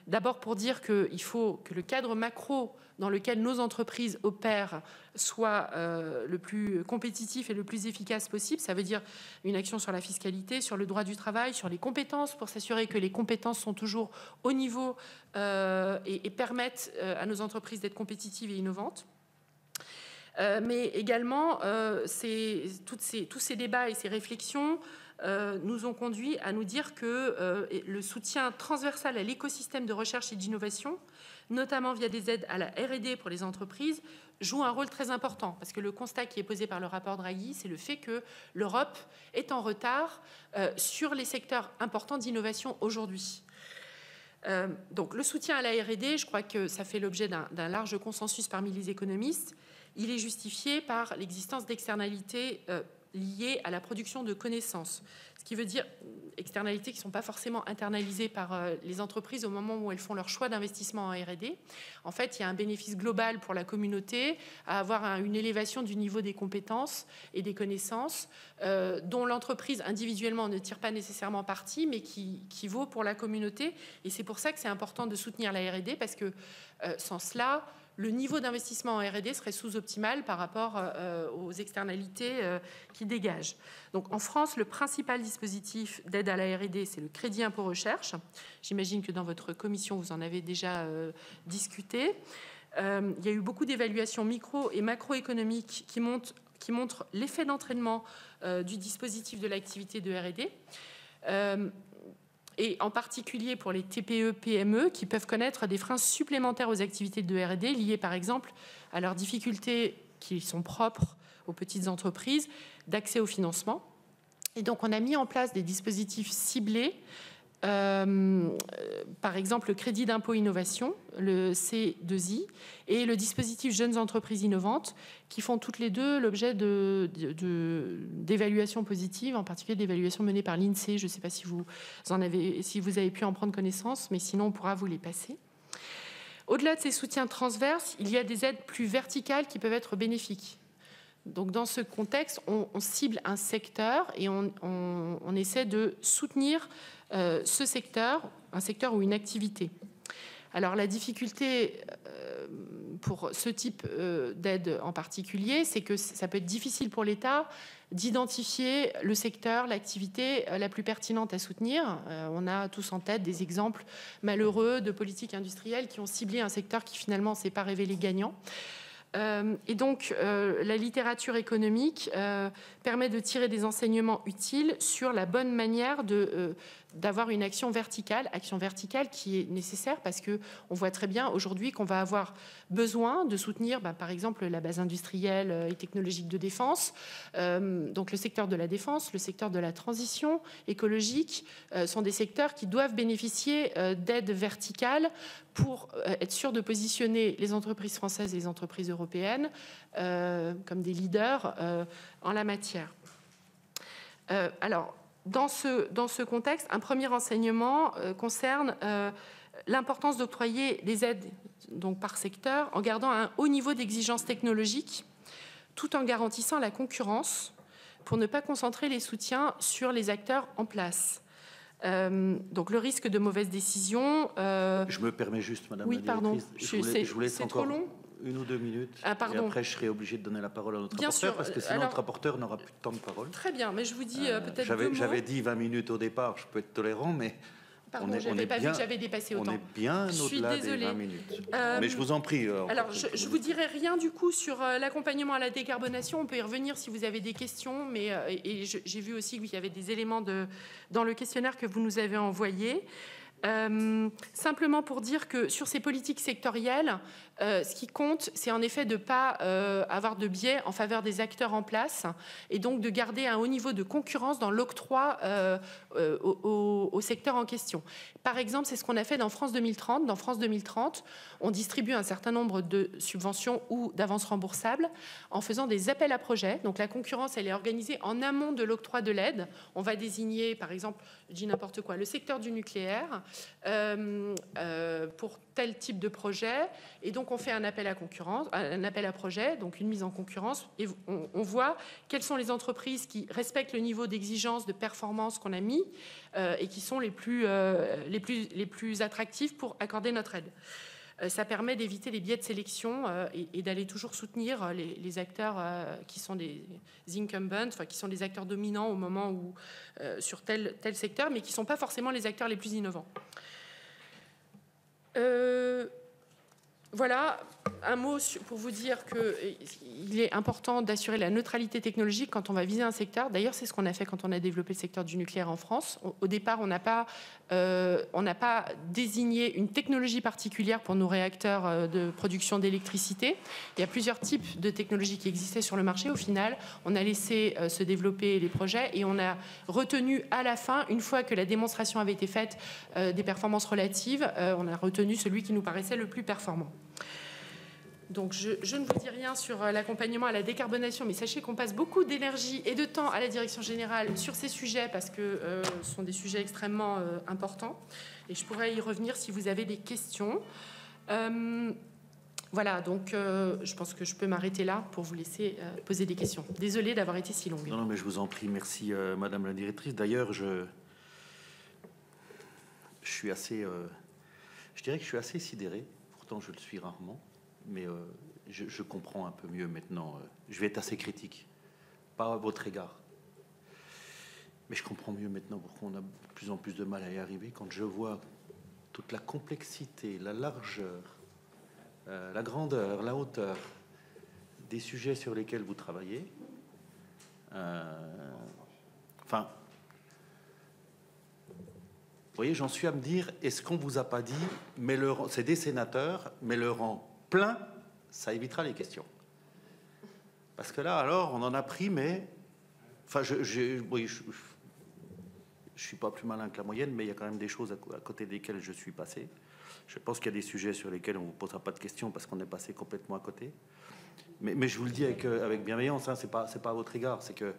D'abord pour dire qu'il faut que le cadre macro dans lequel nos entreprises opèrent soit le plus compétitif et le plus efficace possible. Ça veut dire une action sur la fiscalité, sur le droit du travail, sur les compétences, pour s'assurer que les compétences sont toujours au niveau et permettent à nos entreprises d'être compétitives et innovantes. Mais également, tous ces débats et ces réflexions nous ont conduit à nous dire que le soutien transversal à l'écosystème de recherche et d'innovation, notamment via des aides à la R&D pour les entreprises, joue un rôle très important. Parce que le constat qui est posé par le rapport Draghi, c'est le fait que l'Europe est en retard sur les secteurs importants d'innovation aujourd'hui. Donc le soutien à la R&D, je crois que ça fait l'objet d'un large consensus parmi les économistes. Il est justifié par l'existence d'externalités liées à la production de connaissances. Ce qui veut dire externalités qui ne sont pas forcément internalisées par les entreprises au moment où elles font leur choix d'investissement en R&D. En fait, il y a un bénéfice global pour la communauté à avoir une élévation du niveau des compétences et des connaissances dont l'entreprise individuellement ne tire pas nécessairement parti, mais qui vaut pour la communauté. Et c'est pour ça que c'est important de soutenir la R&D, parce que sans cela, le niveau d'investissement en R&D serait sous-optimal par rapport aux externalités qui dégagent. Donc en France, le principal dispositif d'aide à la R&D, c'est le crédit impôt recherche. J'imagine que dans votre commission, vous en avez déjà discuté. Il y a eu beaucoup d'évaluations micro- et macroéconomiques qui montrent l'effet d'entraînement du dispositif de l'activité de R&D. Et en particulier pour les TPE-PME qui peuvent connaître des freins supplémentaires aux activités de R&D liées par exemple à leurs difficultés qui sont propres aux petites entreprises d'accès au financement. Et donc on a mis en place des dispositifs ciblés, par exemple le crédit d'impôt innovation, le C2I, et le dispositif Jeunes Entreprises Innovantes, qui font toutes les deux l'objet d'évaluations positives, en particulier d'évaluations menées par l'INSEE. Je ne sais pas si vous avez pu en prendre connaissance, mais sinon on pourra vous les passer. Au-delà de ces soutiens transverses, il y a des aides plus verticales qui peuvent être bénéfiques. Donc dans ce contexte, on cible un secteur et on essaie de soutenir ce secteur, un secteur ou une activité. Alors la difficulté pour ce type d'aide en particulier, c'est que ça peut être difficile pour l'État d'identifier le secteur, l'activité la plus pertinente à soutenir. On a tous en tête des exemples malheureux de politiques industrielles qui ont ciblé un secteur qui finalement ne s'est pas révélé gagnant. Et donc, la littérature économique permet de tirer des enseignements utiles sur la bonne manière d'avoir une action verticale qui est nécessaire parce qu'on voit très bien aujourd'hui qu'on va avoir besoin de soutenir, par exemple, la base industrielle et technologique de défense, donc le secteur de la défense, le secteur de la transition écologique sont des secteurs qui doivent bénéficier d'aides verticales pour être sûr de positionner les entreprises françaises et les entreprises européennes comme des leaders en la matière. Alors, dans ce contexte, un premier enseignement concerne l'importance d'octroyer des aides donc, par secteur en gardant un haut niveau d'exigence technologique tout en garantissant la concurrence pour ne pas concentrer les soutiens sur les acteurs en place. Donc le risque de mauvaise décision... Je me permets juste, Madame la Directrice. Je vous laisse encore trop long 1 ou 2 minutes. Ah, pardon. Et après, je serai obligé de donner la parole à notre Bien rapporteur, sûr, parce que sinon, notre rapporteur n'aura plus de temps de parole. Très bien, mais je vous dis peut-être 2 mots. J'avais dit 20 minutes au départ, je peux être tolérant, mais... Pardon, je n'avais pas vu que j'avais dépassé autant. On est bien au-delà des 20 minutes. Mais je vous en prie. Alors, je vous dirai rien du coup sur l'accompagnement à la décarbonation. On peut y revenir si vous avez des questions, mais j'ai vu aussi qu'il y avait des éléments dans le questionnaire que vous nous avez envoyé. Simplement pour dire que sur ces politiques sectorielles, ce qui compte, c'est en effet de ne pas avoir de biais en faveur des acteurs en place et donc de garder un haut niveau de concurrence dans l'octroi au secteur en question. Par exemple, c'est ce qu'on a fait dans France 2030. Dans France 2030, on distribue un certain nombre de subventions ou d'avances remboursables en faisant des appels à projets. Donc la concurrence, elle est organisée en amont de l'octroi de l'aide. On va désigner, par exemple, je dis n'importe quoi, le secteur du nucléaire pour tel type de projet. Et donc, on fait un appel à projet, donc une mise en concurrence. Et on voit quelles sont les entreprises qui respectent le niveau d'exigence, de performance qu'on a mis et qui sont les plus attractives pour accorder notre aide. Ça permet d'éviter les biais de sélection et d'aller toujours soutenir les acteurs qui sont des incumbents, enfin, qui sont des acteurs dominants au moment où sur tel secteur, mais qui ne sont pas forcément les acteurs les plus innovants. Voilà, un mot pour vous dire qu'il est important d'assurer la neutralité technologique quand on va viser un secteur. D'ailleurs, c'est ce qu'on a fait quand on a développé le secteur du nucléaire en France. Au départ, on n'a pas désigné une technologie particulière pour nos réacteurs de production d'électricité. Il y a plusieurs types de technologies qui existaient sur le marché. Au final, on a laissé se développer les projets et on a retenu à la fin, une fois que la démonstration avait été faite des performances relatives, on a retenu celui qui nous paraissait le plus performant. Donc je ne vous dis rien sur l'accompagnement à la décarbonation, mais sachez qu'on passe beaucoup d'énergie et de temps à la direction générale sur ces sujets parce que ce sont des sujets extrêmement importants. Et je pourrais y revenir si vous avez des questions. Voilà, donc je pense que je peux m'arrêter là pour vous laisser poser des questions. Désolée d'avoir été si longue. Non, mais je vous en prie. Merci, Madame la Directrice. D'ailleurs, je suis assez... je dirais que je suis assez sidéré. Pourtant, je le suis rarement. Mais je comprends un peu mieux maintenant. Je vais être assez critique, pas à votre égard. Mais je comprends mieux maintenant pourquoi on a de plus en plus de mal à y arriver. Quand je vois toute la complexité, la largeur, la grandeur, la hauteur des sujets sur lesquels vous travaillez. Enfin, vous voyez, j'en suis à me dire, est-ce qu'on vous a pas dit, mais c'est des sénateurs, mais le rang plein, ça évitera les questions. Parce que là, alors, on en a pris, mais... Enfin, oui, je suis pas plus malin que la moyenne, mais il y a quand même des choses à côté desquelles je suis passé. Je pense qu'il y a des sujets sur lesquels on ne vous posera pas de questions parce qu'on est passé complètement à côté. Mais je vous le dis avec bienveillance, hein, c'est pas à votre égard. C'est que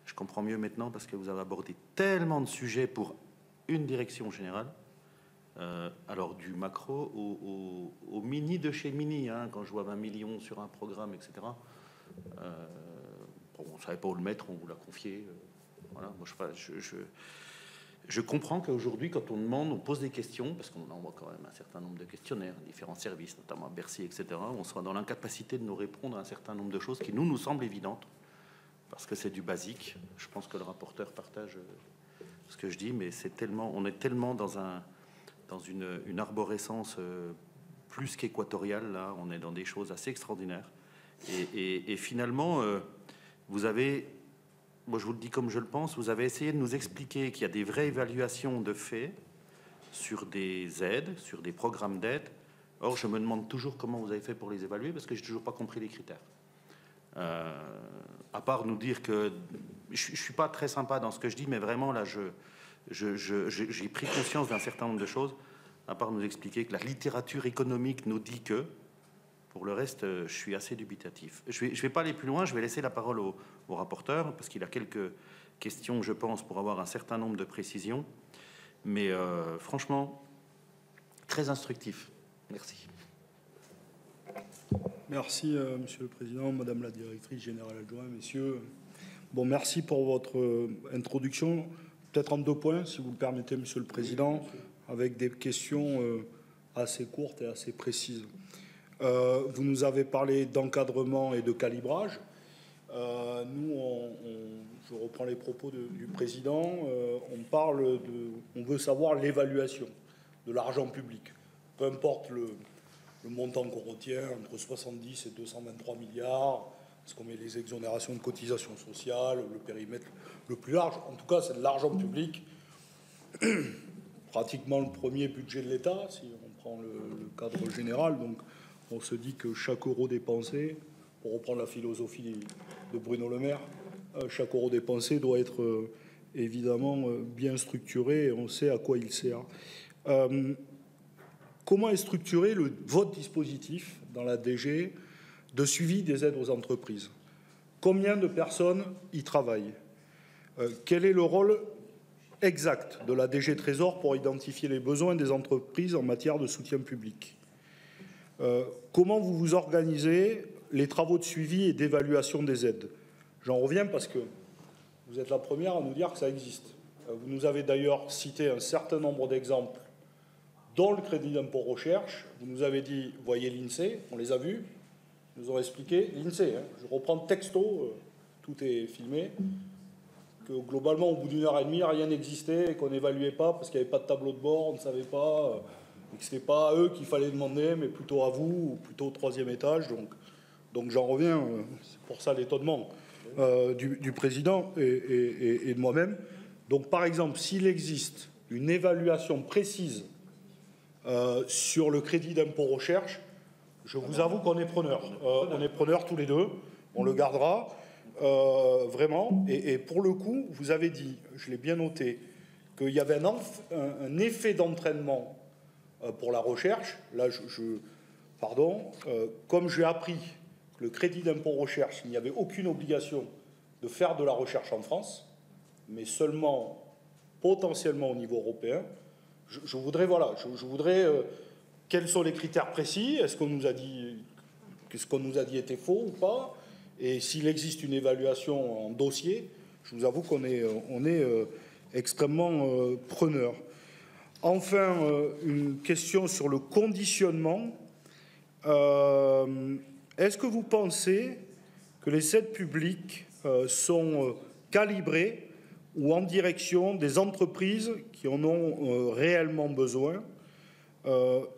je comprends mieux maintenant parce que vous avez abordé tellement de sujets pour une direction générale. Alors du macro au mini de chez mini, hein, quand je vois 20 millions sur un programme, etc. Bon, on ne savait pas où le mettre, on vous l'a confié. Voilà, moi, Je comprends qu'aujourd'hui, quand on demande, on pose des questions, parce qu'on envoie quand même un certain nombre de questionnaires, différents services, notamment à Bercy, etc., on soit dans l'incapacité de nous répondre à un certain nombre de choses qui nous semblent évidentes, parce que c'est du basique. Je pense que le rapporteur partage ce que je dis, mais c'est tellement, on est tellement dans une arborescence plus qu'équatoriale, là, on est dans des choses assez extraordinaires. Et finalement, vous avez... Moi, je vous le dis comme je le pense, vous avez essayé de nous expliquer qu'il y a des vraies évaluations de faits sur des aides, sur des programmes d'aide. Or, je me demande toujours comment vous avez fait pour les évaluer, parce que je n'ai toujours pas compris les critères. À part nous dire que... Je ne suis pas très sympa dans ce que je dis, mais vraiment, là, j'ai pris conscience d'un certain nombre de choses, à part nous expliquer que la littérature économique nous dit que... Pour le reste, je suis assez dubitatif. Je vais pas aller plus loin, je vais laisser la parole au rapporteur, parce qu'il a quelques questions, je pense, pour avoir un certain nombre de précisions. Mais franchement, très instructif. Merci. Merci, Monsieur le Président, Madame la Directrice Générale Adjointe, Messieurs. Bon, merci pour votre introduction. Peut-être en 2 points, si vous le permettez, Monsieur le Président, avec des questions assez courtes et assez précises. Vous nous avez parlé d'encadrement et de calibrage. Je reprends les propos du président. On veut savoir l'évaluation de l'argent public. Peu importe le montant qu'on retient, entre 70 et 223 milliards, est-ce qu'on met les exonérations de cotisations sociales, le périmètre le plus large. En tout cas, c'est de l'argent public, pratiquement le premier budget de l'État, si on prend le cadre général. Donc, on se dit que chaque euro dépensé, pour reprendre la philosophie de Bruno Le Maire, chaque euro dépensé doit être évidemment bien structuré et on sait à quoi il sert. Comment est structuré votre dispositif dans la DG de suivi des aides aux entreprises? Combien de personnes y travaillent? Quel est le rôle exact de la DG Trésor pour identifier les besoins des entreprises en matière de soutien public? Comment vous vous organisez les travaux de suivi et d'évaluation des aides? J'en reviens parce que vous êtes la première à nous dire que ça existe. Vous nous avez d'ailleurs cité un certain nombre d'exemples, dont le crédit d'impôt recherche. Vous nous avez dit, voyez l'INSEE, on les a vus, nous ont expliqué, l'INSEE, je reprends texto, tout est filmé, que globalement, au bout d'1 heure et demie, rien n'existait et qu'on n'évaluait pas parce qu'il n'y avait pas de tableau de bord, on ne savait pas... et que ce n'était pas à eux qu'il fallait demander, mais plutôt à vous, ou plutôt au 3e étage. Donc j'en reviens, c'est pour ça l'étonnement du président et de moi-même. Donc par exemple, s'il existe une évaluation précise sur le crédit d'impôt recherche, je vous avoue qu'on est preneur. On est preneurs tous les deux, on le gardera, vraiment. Et pour le coup, vous avez dit, je l'ai bien noté, qu'il y avait un effet d'entraînement pour la recherche. Là, comme j'ai appris que le crédit d'impôt recherche, il n'y avait aucune obligation de faire de la recherche en France, mais seulement potentiellement au niveau européen, je voudrais, quels sont les critères précis? Est-ce qu'on nous a dit que ce qu'on nous a dit était faux ou pas? Et s'il existe une évaluation en dossier, je vous avoue qu'on est extrêmement preneur. Enfin, une question sur le conditionnement. Est-ce que vous pensez que les aides publiques sont calibrées ou en direction des entreprises qui en ont réellement besoin?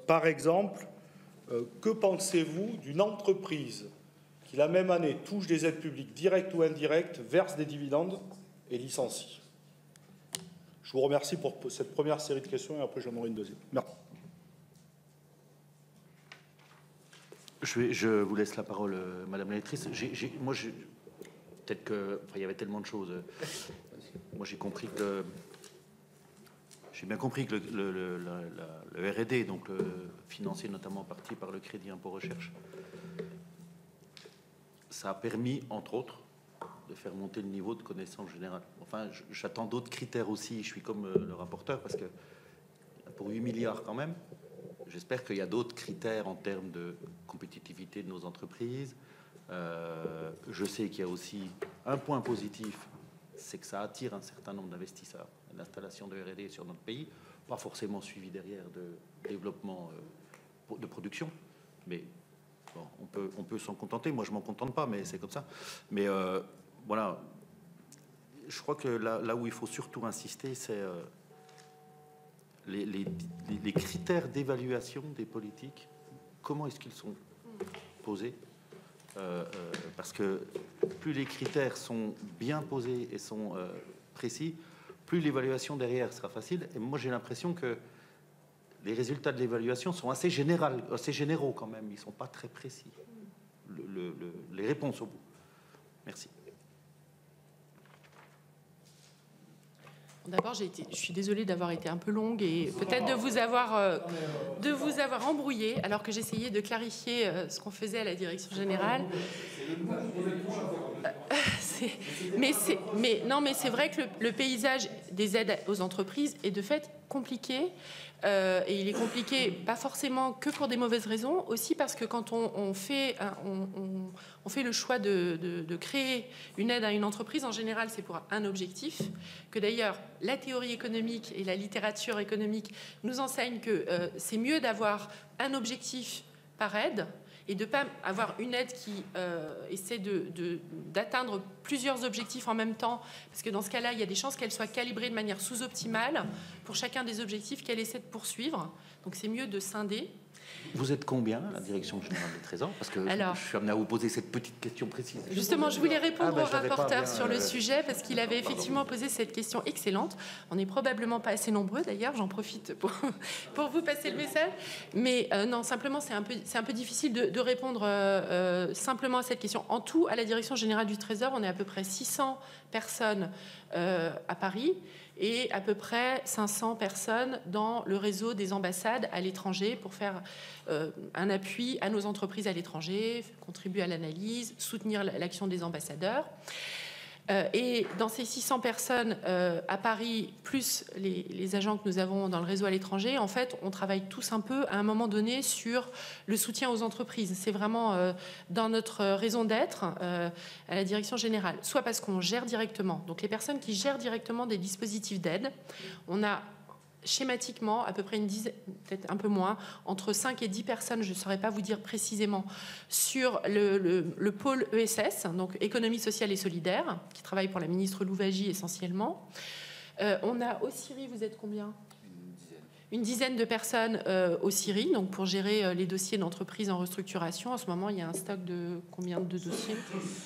Par exemple, que pensez-vous d'une entreprise qui, la même année, touche des aides publiques directes ou indirectes, verse des dividendes et licencie? Je vous remercie pour cette première série de questions et après j'en aurai une deuxième. Merci. Je vous laisse la parole, Madame la Directrice. Peut-être que, il y avait tellement de choses. Moi, j'ai compris que j'ai bien compris que le R&D, donc le financé notamment en partie par le crédit impôt recherche, ça a permis, entre autres, de faire monter le niveau de connaissance générale. Enfin, j'attends d'autres critères aussi. Je suis comme le rapporteur parce que pour 8 milliards quand même, j'espère qu'il y a d'autres critères en termes de compétitivité de nos entreprises. Je sais qu'il y a aussi un point positif c'est que ça attire un certain nombre d'investisseurs. L'installation de R&D sur notre pays, pas forcément suivi derrière de développement de production, mais bon, on peut s'en contenter. Moi, je m'en contente pas, mais c'est comme ça. Mais voilà, je crois que là où il faut surtout insister, c'est les critères d'évaluation des politiques. Comment est-ce qu'ils sont posés? Parce que plus les critères sont bien posés et sont précis, plus l'évaluation derrière sera facile. Et moi, j'ai l'impression que les résultats de l'évaluation sont assez généraux quand même. Ils ne sont pas très précis. Les réponses au bout. Merci. D'abord, je suis désolée d'avoir été un peu longue et peut-être de vous avoir embrouillé alors que j'essayais de clarifier ce qu'on faisait à la direction générale. Mais c'est vrai que le paysage des aides aux entreprises est de fait compliqué. Et il est compliqué, pas forcément que pour des mauvaises raisons, aussi parce que quand on fait le choix de créer une aide à une entreprise, en général, c'est pour un objectif, que d'ailleurs, la théorie économique et la littérature économique nous enseignent que c'est mieux d'avoir un objectif par aide et de ne pas avoir une aide qui essaie d'atteindre plusieurs objectifs en même temps, parce que dans ce cas-là, il y a des chances qu'elle soit calibrée de manière sous-optimale pour chacun des objectifs qu'elle essaie de poursuivre. Donc c'est mieux de scinder. Vous êtes combien à la direction générale des Trésors? Parce que je suis amené à vous poser cette petite question précise. Justement, je voulais répondre au rapporteur sur le sujet, parce qu'il avait effectivement posé cette question excellente. On n'est probablement pas assez nombreux, d'ailleurs, j'en profite pour vous passer le message. Mais non, simplement, c'est un peu difficile de répondre simplement à cette question. En tout, à la direction générale du Trésor, on est à peu près 600 personnes à Paris, et à peu près 500 personnes dans le réseau des ambassades à l'étranger pour faire un appui à nos entreprises à l'étranger, contribuer à l'analyse, soutenir l'action des ambassadeurs. Et dans ces 600 personnes à Paris, plus les agents que nous avons dans le réseau à l'étranger, en fait, on travaille tous un peu à un moment donné sur le soutien aux entreprises. C'est vraiment dans notre raison d'être à la direction générale, soit parce qu'on gère directement. Donc les personnes qui gèrent directement des dispositifs d'aide, on a schématiquement à peu près une dizaine, peut-être un peu moins, entre 5 et 10 personnes, je ne saurais pas vous dire précisément, sur le pôle ESS, donc économie sociale et solidaire, qui travaille pour la ministre Louwagie essentiellement. On a au CIRI, vous êtes combien? Une dizaine de personnes au CIRI, donc pour gérer les dossiers d'entreprises en restructuration. En ce moment, il y a un stock de combien de dossiers?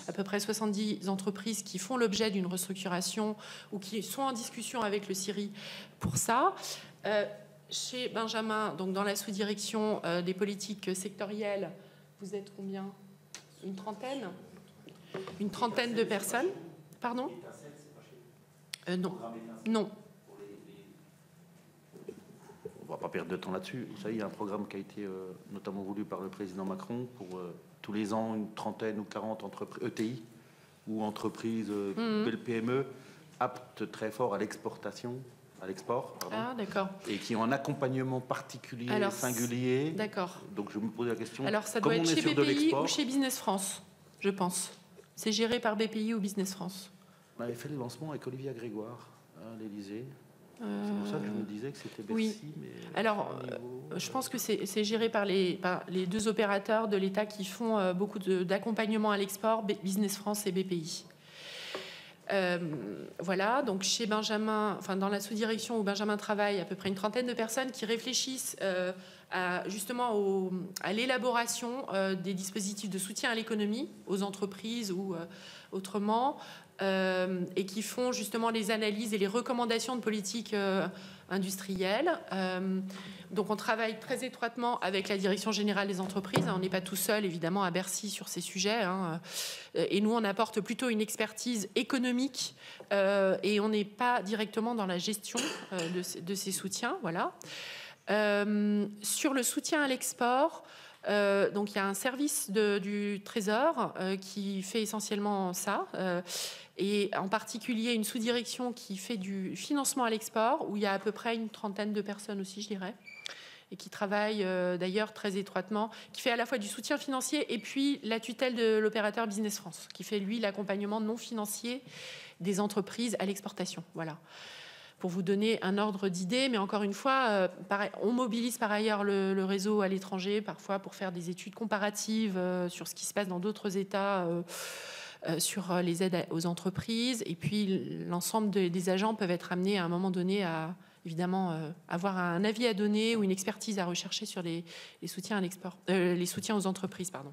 À peu près 70 entreprises qui font l'objet d'une restructuration ou qui sont en discussion avec le CIRI pour ça. Chez Benjamin, donc dans la sous-direction des politiques sectorielles, vous êtes combien? Une trentaine? Une trentaine de personnes? Pardon? Non. Non. On ne va pas perdre de temps là-dessus. Vous savez, il y a un programme qui a été notamment voulu par le président Macron pour tous les ans une trentaine ou 40 entreprises ETI ou entreprises PME aptes très fort à l'exportation, à l'export, ah, d'accord. Et qui ont un accompagnement particulier, singulier. D'accord. Donc je me pose la question. Alors ça doit être chez BPI ou chez Business France, je pense. C'est géré par BPI ou Business France. On avait fait le lancement avec Olivier Grégoire à l'Élysée. C'est pour ça que je me disais que c'était Bercy. Oui. Mais alors, je pense que c'est géré par les deux opérateurs de l'État qui font beaucoup d'accompagnement à l'export, Business France et BPI. Voilà, donc chez Benjamin, enfin dans la sous-direction où Benjamin travaille, à peu près une trentaine de personnes qui réfléchissent justement à l'élaboration des dispositifs de soutien à l'économie, aux entreprises ou autrement, et qui font justement les analyses et les recommandations de politique industrielle. Donc on travaille très étroitement avec la Direction générale des entreprises. On n'est pas tout seul, évidemment, à Bercy sur ces sujets. Et nous, on apporte plutôt une expertise économique et on n'est pas directement dans la gestion de ces soutiens. Voilà. Sur le soutien à l'export, donc il y a un service du Trésor qui fait essentiellement ça, et en particulier une sous-direction qui fait du financement à l'export, où il y a à peu près une trentaine de personnes aussi, je dirais, et qui travaille d'ailleurs très étroitement, qui fait à la fois du soutien financier et puis la tutelle de l'opérateur Business France, qui fait lui l'accompagnement non financier des entreprises à l'exportation. Voilà. Pour vous donner un ordre d'idée, mais encore une fois, on mobilise par ailleurs le réseau à l'étranger, parfois pour faire des études comparatives sur ce qui se passe dans d'autres États, sur les aides aux entreprises. Et puis, l'ensemble des agents peuvent être amenés à un moment donné à, évidemment, avoir un avis à donner ou une expertise à rechercher sur les soutiens à l'export, les soutiens aux entreprises, pardon.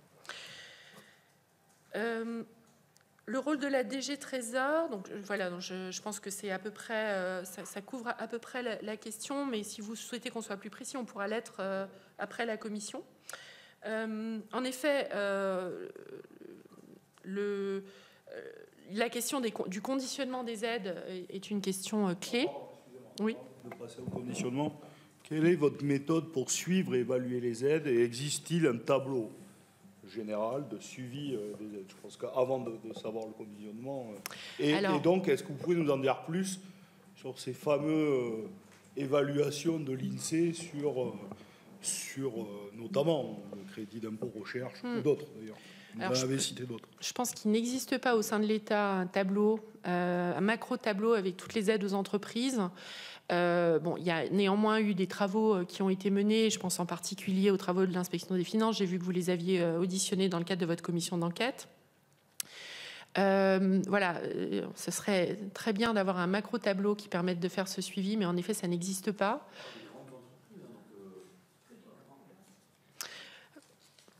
Le rôle de la DG Trésor, donc voilà, donc je pense que c'est à peu près, ça couvre à peu près la question, mais si vous souhaitez qu'on soit plus précis, on pourra l'être après la commission. En effet, la question du conditionnement des aides est une question clé. Oui. De passer au conditionnement, quelle est votre méthode pour suivre et évaluer les aides et existe-t-il un tableau général de suivi des aides? Je pense qu'avant de savoir le conditionnement. Et donc, est-ce que vous pouvez nous en dire plus sur ces fameuses évaluations de l'INSEE sur notamment le crédit d'impôt recherche ou d'autres d'ailleurs? Vous avez cité d'autres. Je pense qu'il n'existe pas au sein de l'État un tableau, un macro-tableau avec toutes les aides aux entreprises. Il y a néanmoins eu des travaux qui ont été menés, je pense en particulier aux travaux de l'inspection des finances. J'ai vu que vous les aviez auditionnés dans le cadre de votre commission d'enquête. Voilà, ce serait très bien d'avoir un macro-tableau qui permette de faire ce suivi, mais en effet, ça n'existe pas.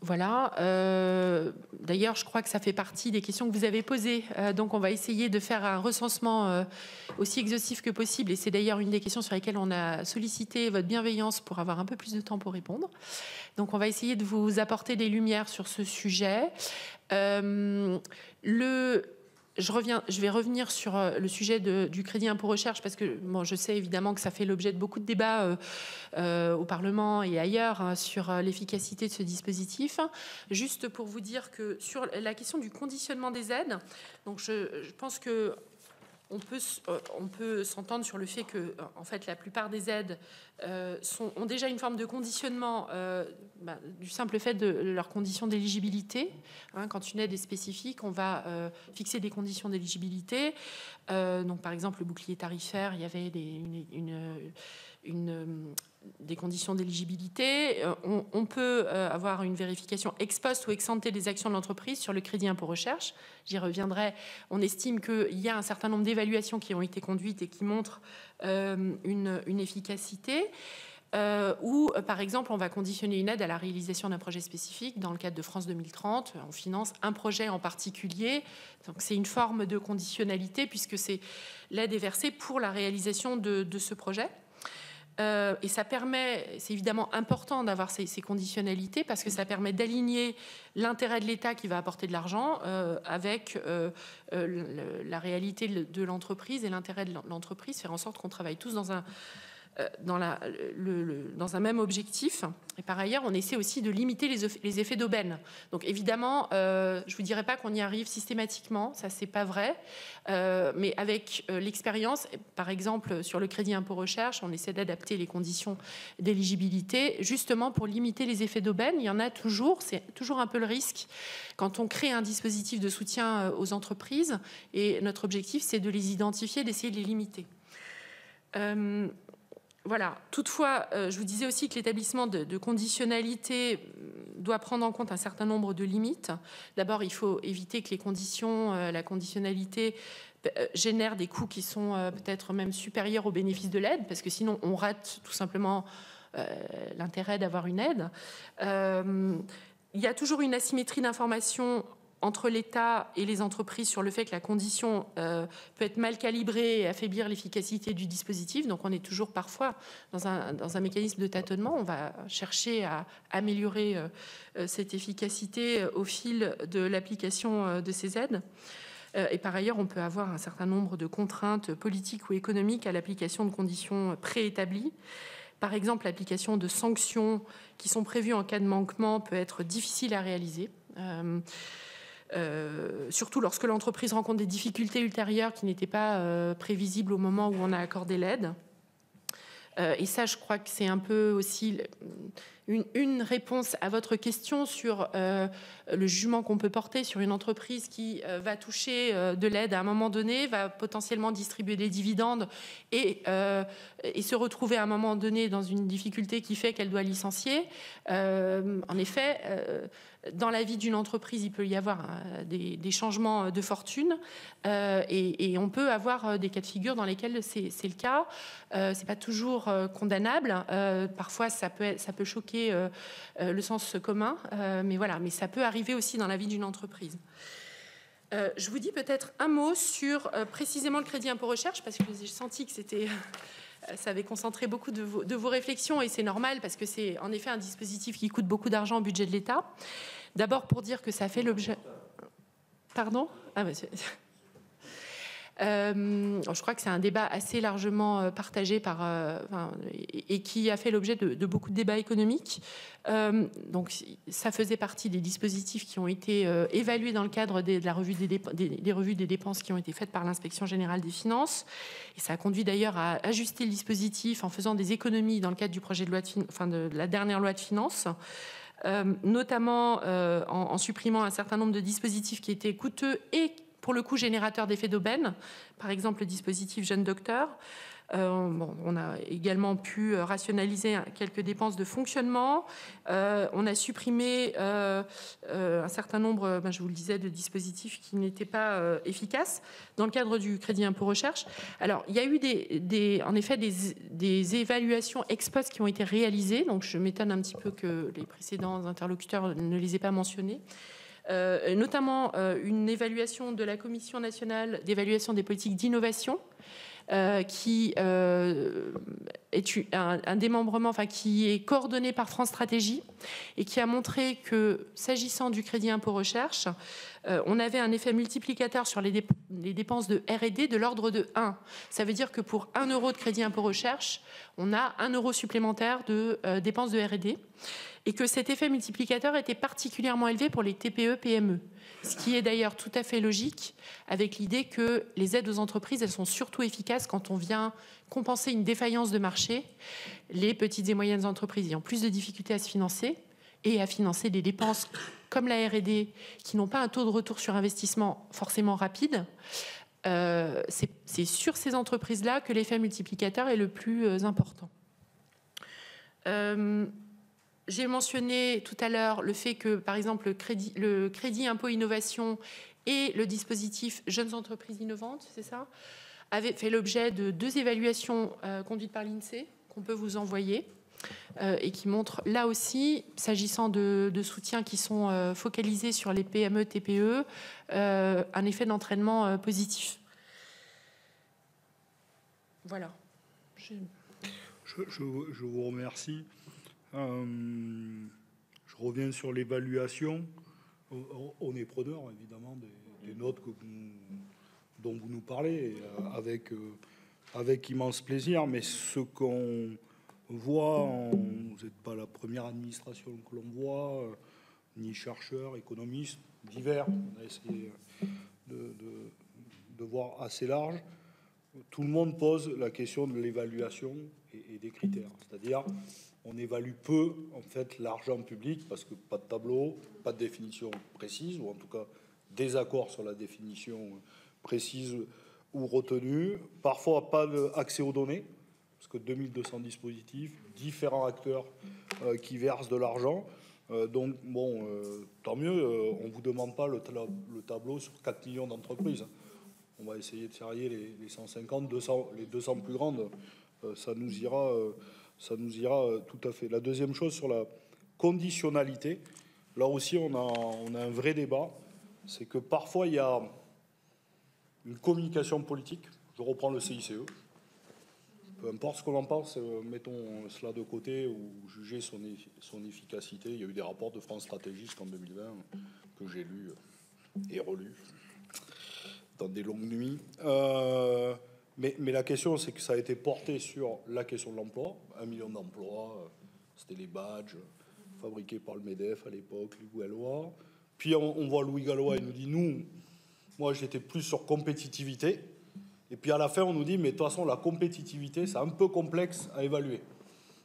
Voilà. D'ailleurs, je crois que ça fait partie des questions que vous avez posées. Donc, on va essayer de faire un recensement aussi exhaustif que possible. Et c'est d'ailleurs une des questions sur lesquelles on a sollicité votre bienveillance pour avoir un peu plus de temps pour répondre. Donc, on va essayer de vous apporter des lumières sur ce sujet. Je vais revenir sur le sujet du crédit impôt recherche parce que je sais évidemment que ça fait l'objet de beaucoup de débats au Parlement et ailleurs sur l'efficacité de ce dispositif. Juste pour vous dire que sur la question du conditionnement des aides, donc je pense que on peut s'entendre sur le fait que, en fait, la plupart des aides ont déjà une forme de conditionnement du simple fait de leurs conditions d'éligibilité. Quand une aide est spécifique, on va fixer des conditions d'éligibilité. Donc, par exemple, le bouclier tarifaire, il y avait des conditions d'éligibilité. On peut avoir une vérification ex post ou ex ante des actions de l'entreprise sur le crédit impôt recherche. J'y reviendrai. On estime qu'il y a un certain nombre d'évaluations qui ont été conduites et qui montrent une efficacité. Ou, par exemple, on va conditionner une aide à la réalisation d'un projet spécifique. Dans le cadre de France 2030, on finance un projet en particulier. Donc, c'est une forme de conditionnalité puisque l'aide est versée pour la réalisation de ce projet. Et ça permet, c'est évidemment important d'avoir ces conditionnalités parce que ça permet d'aligner l'intérêt de l'État qui va apporter de l'argent avec la réalité de l'entreprise et l'intérêt de l'entreprise, faire en sorte qu'on travaille tous dans un même objectif. Et par ailleurs, on essaie aussi de limiter les effets d'aubaine. Donc évidemment, je ne vous dirais pas qu'on y arrive systématiquement, ça c'est pas vrai, mais avec l'expérience, par exemple sur le crédit impôt recherche, on essaie d'adapter les conditions d'éligibilité justement pour limiter les effets d'aubaine. Il y en a toujours, c'est toujours un peu le risque quand on crée un dispositif de soutien aux entreprises et notre objectif c'est de les identifier, d'essayer de les limiter. Voilà. Toutefois, je vous disais aussi que l'établissement de conditionnalité doit prendre en compte un certain nombre de limites. D'abord, il faut éviter que la conditionnalité génère des coûts qui sont peut-être même supérieurs aux bénéfices de l'aide, parce que sinon, on rate tout simplement l'intérêt d'avoir une aide. Il y a toujours une asymétrie d'information entre l'État et les entreprises sur le fait que la condition peut être mal calibrée et affaiblir l'efficacité du dispositif. Donc on est toujours parfois dans un mécanisme de tâtonnement. On va chercher à améliorer cette efficacité au fil de l'application de ces aides. Et par ailleurs, on peut avoir un certain nombre de contraintes politiques ou économiques à l'application de conditions préétablies. Par exemple, l'application de sanctions qui sont prévues en cas de manquement peut être difficile à réaliser. Surtout lorsque l'entreprise rencontre des difficultés ultérieures qui n'étaient pas prévisibles au moment où on a accordé l'aide. Et ça, je crois que c'est un peu aussi une réponse à votre question sur le jugement qu'on peut porter sur une entreprise qui va toucher de l'aide à un moment donné, va potentiellement distribuer des dividendes et se retrouver à un moment donné dans une difficulté qui fait qu'elle doit licencier. En effet, dans la vie d'une entreprise, il peut y avoir des changements de fortune et on peut avoir des cas de figure dans lesquels c'est le cas. C'est pas toujours condamnable. Parfois, ça peut choquer le sens commun, mais voilà. Mais ça peut arriver aussi dans la vie d'une entreprise. Je vous dis peut-être un mot sur précisément le crédit impôt recherche, parce que j'ai senti que ça avait concentré beaucoup de vos réflexions, et c'est normal parce que c'est en effet un dispositif qui coûte beaucoup d'argent au budget de l'État. D'abord pour dire que ça fait l'objet... Pardon ? Je crois que c'est un débat assez largement partagé et qui a fait l'objet de beaucoup de débats économiques. Donc, ça faisait partie des dispositifs qui ont été évalués dans le cadre de la revue des revues des dépenses qui ont été faites par l'Inspection générale des finances. Et ça a conduit d'ailleurs à ajuster le dispositif en faisant des économies dans le cadre du projet de loi de la dernière loi de finances. Notamment en supprimant un certain nombre de dispositifs qui étaient coûteux et pour le coup générateur d'effets d'aubaine, par exemple le dispositif Jeune Docteur. On a également pu rationaliser quelques dépenses de fonctionnement. On a supprimé un certain nombre, je vous le disais, de dispositifs qui n'étaient pas efficaces dans le cadre du crédit impôt recherche. Alors, il y a eu en effet des évaluations ex post qui ont été réalisées. Donc, je m'étonne un petit peu que les précédents interlocuteurs ne les aient pas mentionnées. Notamment une évaluation de la Commission nationale d'évaluation des politiques d'innovation, qui est un démembrement, qui est coordonné par France Stratégie et qui a montré que, s'agissant du crédit impôt recherche, on avait un effet multiplicateur sur les dépenses de R&D de l'ordre de 1. Ça veut dire que pour 1 euro de crédit impôt recherche, on a 1 euro supplémentaire de dépenses de R&D, et que cet effet multiplicateur était particulièrement élevé pour les TPE-PME. Ce qui est d'ailleurs tout à fait logique, avec l'idée que les aides aux entreprises, elles sont surtout efficaces quand on vient compenser une défaillance de marché. Les petites et moyennes entreprises ayant plus de difficultés à se financer et à financer des dépenses comme la R&D, qui n'ont pas un taux de retour sur investissement forcément rapide, c'est sur ces entreprises-là que l'effet multiplicateur est le plus important. J'ai mentionné tout à l'heure le fait que, par exemple, le crédit impôt innovation et le dispositif Jeunes entreprises innovantes, c'est ça, avaient fait l'objet de 2 évaluations conduites par l'INSEE qu'on peut vous envoyer et qui montrent là aussi, s'agissant de soutiens qui sont focalisés sur les PME, TPE, un effet d'entraînement positif. Voilà. Je vous remercie. Je reviens sur l'évaluation. On est preneur, évidemment, des notes dont vous nous parlez, avec immense plaisir. Mais ce qu'on voit, vous n'êtes pas la première administration que l'on voit, ni chercheurs, économistes, divers. On a essayé de voir assez large. Tout le monde pose la question de l'évaluation et des critères. C'est-à-dire, on évalue peu, en fait, l'argent public parce que pas de tableau, pas de définition précise, ou en tout cas désaccord sur la définition précise ou retenue. Parfois, pas d'accès aux données, parce que 2200 dispositifs, différents acteurs qui versent de l'argent. Donc, bon, tant mieux, on ne vous demande pas le tableau sur 4 millions d'entreprises. On va essayer de serrer les 150, 200, les 200 plus grandes. Ça nous ira tout à fait. La deuxième chose, sur la conditionnalité, là aussi on a un vrai débat. C'est que parfois il y a une communication politique. Je reprends le CICE. Peu importe ce qu'on en pense, mettons cela de côté ou juger son efficacité. Il y a eu des rapports de France Stratégie en 2020 que j'ai lus et relus dans des longues nuits. Mais la question, c'est que ça a été porté sur la question de l'emploi. 1 million d'emplois, c'était les badges fabriqués par le MEDEF à l'époque, Louis Gallois. Puis on voit Louis Gallois, il nous dit, moi j'étais plus sur compétitivité. Et puis à la fin, on nous dit, mais de toute façon, la compétitivité, c'est un peu complexe à évaluer.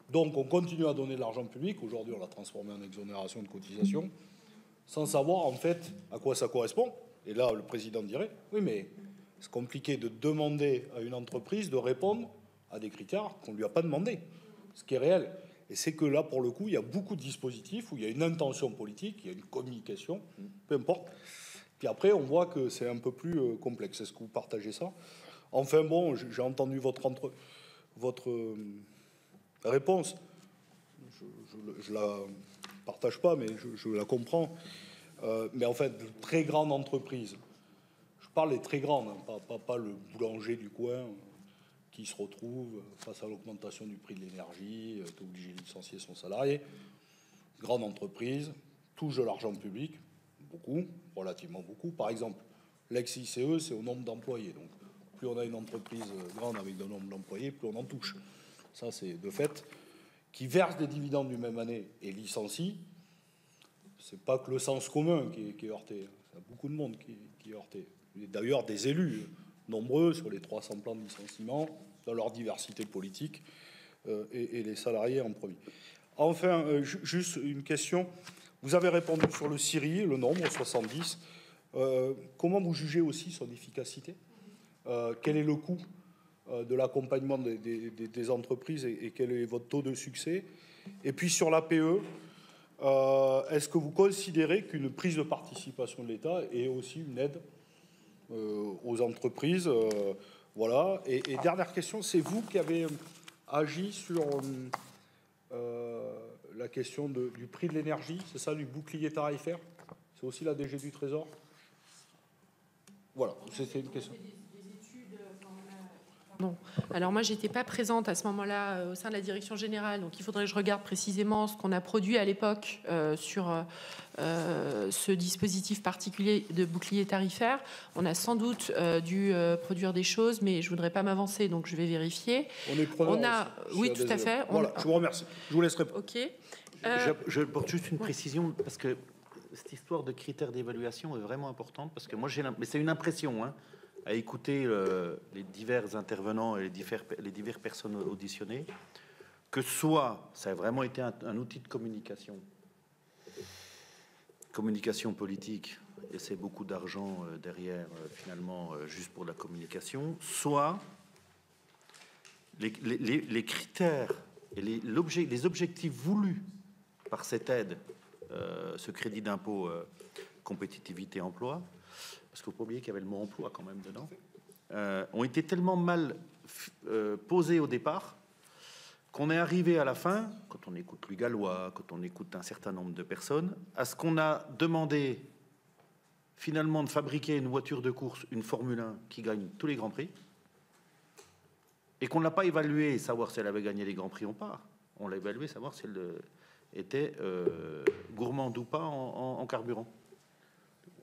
Donc on continue à donner de l'argent public. Aujourd'hui, on l'a transformé en exonération de cotisation. sans savoir en fait à quoi ça correspond. Et là, le président dirait, oui, mais c'est compliqué de demander à une entreprise de répondre à des critères qu'on ne lui a pas demandé, ce qui est réel. Et c'est que là, pour le coup, il y a beaucoup de dispositifs où il y a une intention politique, il y a une communication, peu importe. Puis après, on voit que c'est un peu plus complexe. Est-ce que vous partagez ça? Enfin bon, j'ai entendu votre réponse. Je la partage pas, mais je la comprends. Mais en fait, de très grandes entreprises, je parle des très grandes, hein, pas le boulanger du coin qui se retrouve face à l'augmentation du prix de l'énergie, est obligé de licencier son salarié. Grande entreprise, touche de l'argent public, beaucoup, relativement beaucoup. Par exemple, l'ex-ICE, c'est au nombre d'employés. Donc, plus on a une entreprise grande avec de nombre d'employés, plus on en touche. Ça, c'est de fait. Qui verse des dividendes d'une même année et licencie, c'est pas que le sens commun qui est heurté. Il y a beaucoup de monde qui est heurté. D'ailleurs, des élus nombreux sur les 300 plans de licenciement, dans leur diversité politique, et les salariés en premier. Enfin, juste une question. Vous avez répondu sur le CIRI, le nombre, 70. Comment vous jugez aussi son efficacité? Quel est le coût de l'accompagnement des entreprises et quel est votre taux de succès? Et puis sur l'APE, est-ce que vous considérez qu'une prise de participation de l'État est aussi une aide aux entreprises? Voilà. Et dernière question, c'est vous qui avez agi sur la question du prix de l'énergie, c'est ça, du bouclier tarifaire? C'est aussi la DG du Trésor? Voilà, c'était une question. Non. Alors moi, j'étais pas présente à ce moment-là au sein de la direction générale, donc il faudrait que je regarde précisément ce qu'on a produit à l'époque sur ce dispositif particulier de bouclier tarifaire. On a sans doute dû produire des choses, mais je voudrais pas m'avancer, donc je vais vérifier. On est preneur. Oui, tout à fait. Voilà, je vous remercie. Je vous laisse répondre. Ok. Je porte juste une précision parce que cette histoire de critères d'évaluation est vraiment importante parce que moi mais c'est une impression, hein, à écouter les divers intervenants et les diverses personnes auditionnées, que soit ça a vraiment été un outil de communication politique, et c'est beaucoup d'argent derrière, finalement, juste pour la communication, soit les critères et les objectifs voulus par cette aide, ce crédit d'impôt compétitivité emploi, parce qu'il ne faut pas oublier qu'il y avait le mot emploi quand même dedans, ont été tellement mal posés au départ qu'on est arrivé à la fin, quand on écoute Louis Gallois, quand on écoute un certain nombre de personnes, à ce qu'on a demandé finalement de fabriquer une voiture de course, une Formule 1 qui gagne tous les grands prix, et qu'on n'a pas évalué savoir si elle avait gagné les grands prix ou pas. On l'a évalué savoir si elle était gourmande ou pas en carburant.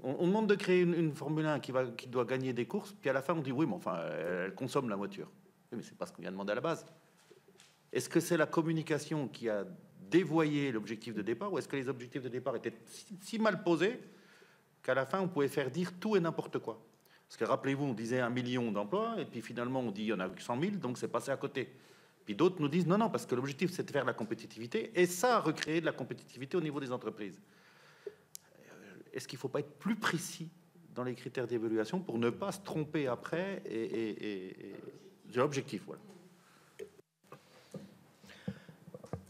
On demande de créer une Formule 1 qui doit gagner des courses, puis à la fin on dit oui, mais enfin elle consomme la voiture. Oui, mais c'est pas ce qu'on vient demander à la base. Est-ce que c'est la communication qui a dévoyé l'objectif de départ, ou est-ce que les objectifs de départ étaient si mal posés qu'à la fin on pouvait faire dire tout et n'importe quoi? Parce que rappelez-vous, on disait 1 million d'emplois, et puis finalement on dit il y en a 100 000, donc c'est passé à côté. Puis d'autres nous disent non, parce que l'objectif c'est de faire de la compétitivité, et ça a recréé de la compétitivité au niveau des entreprises. Est-ce qu'il ne faut pas être plus précis dans les critères d'évaluation pour ne pas se tromper après et l'objectif, voilà.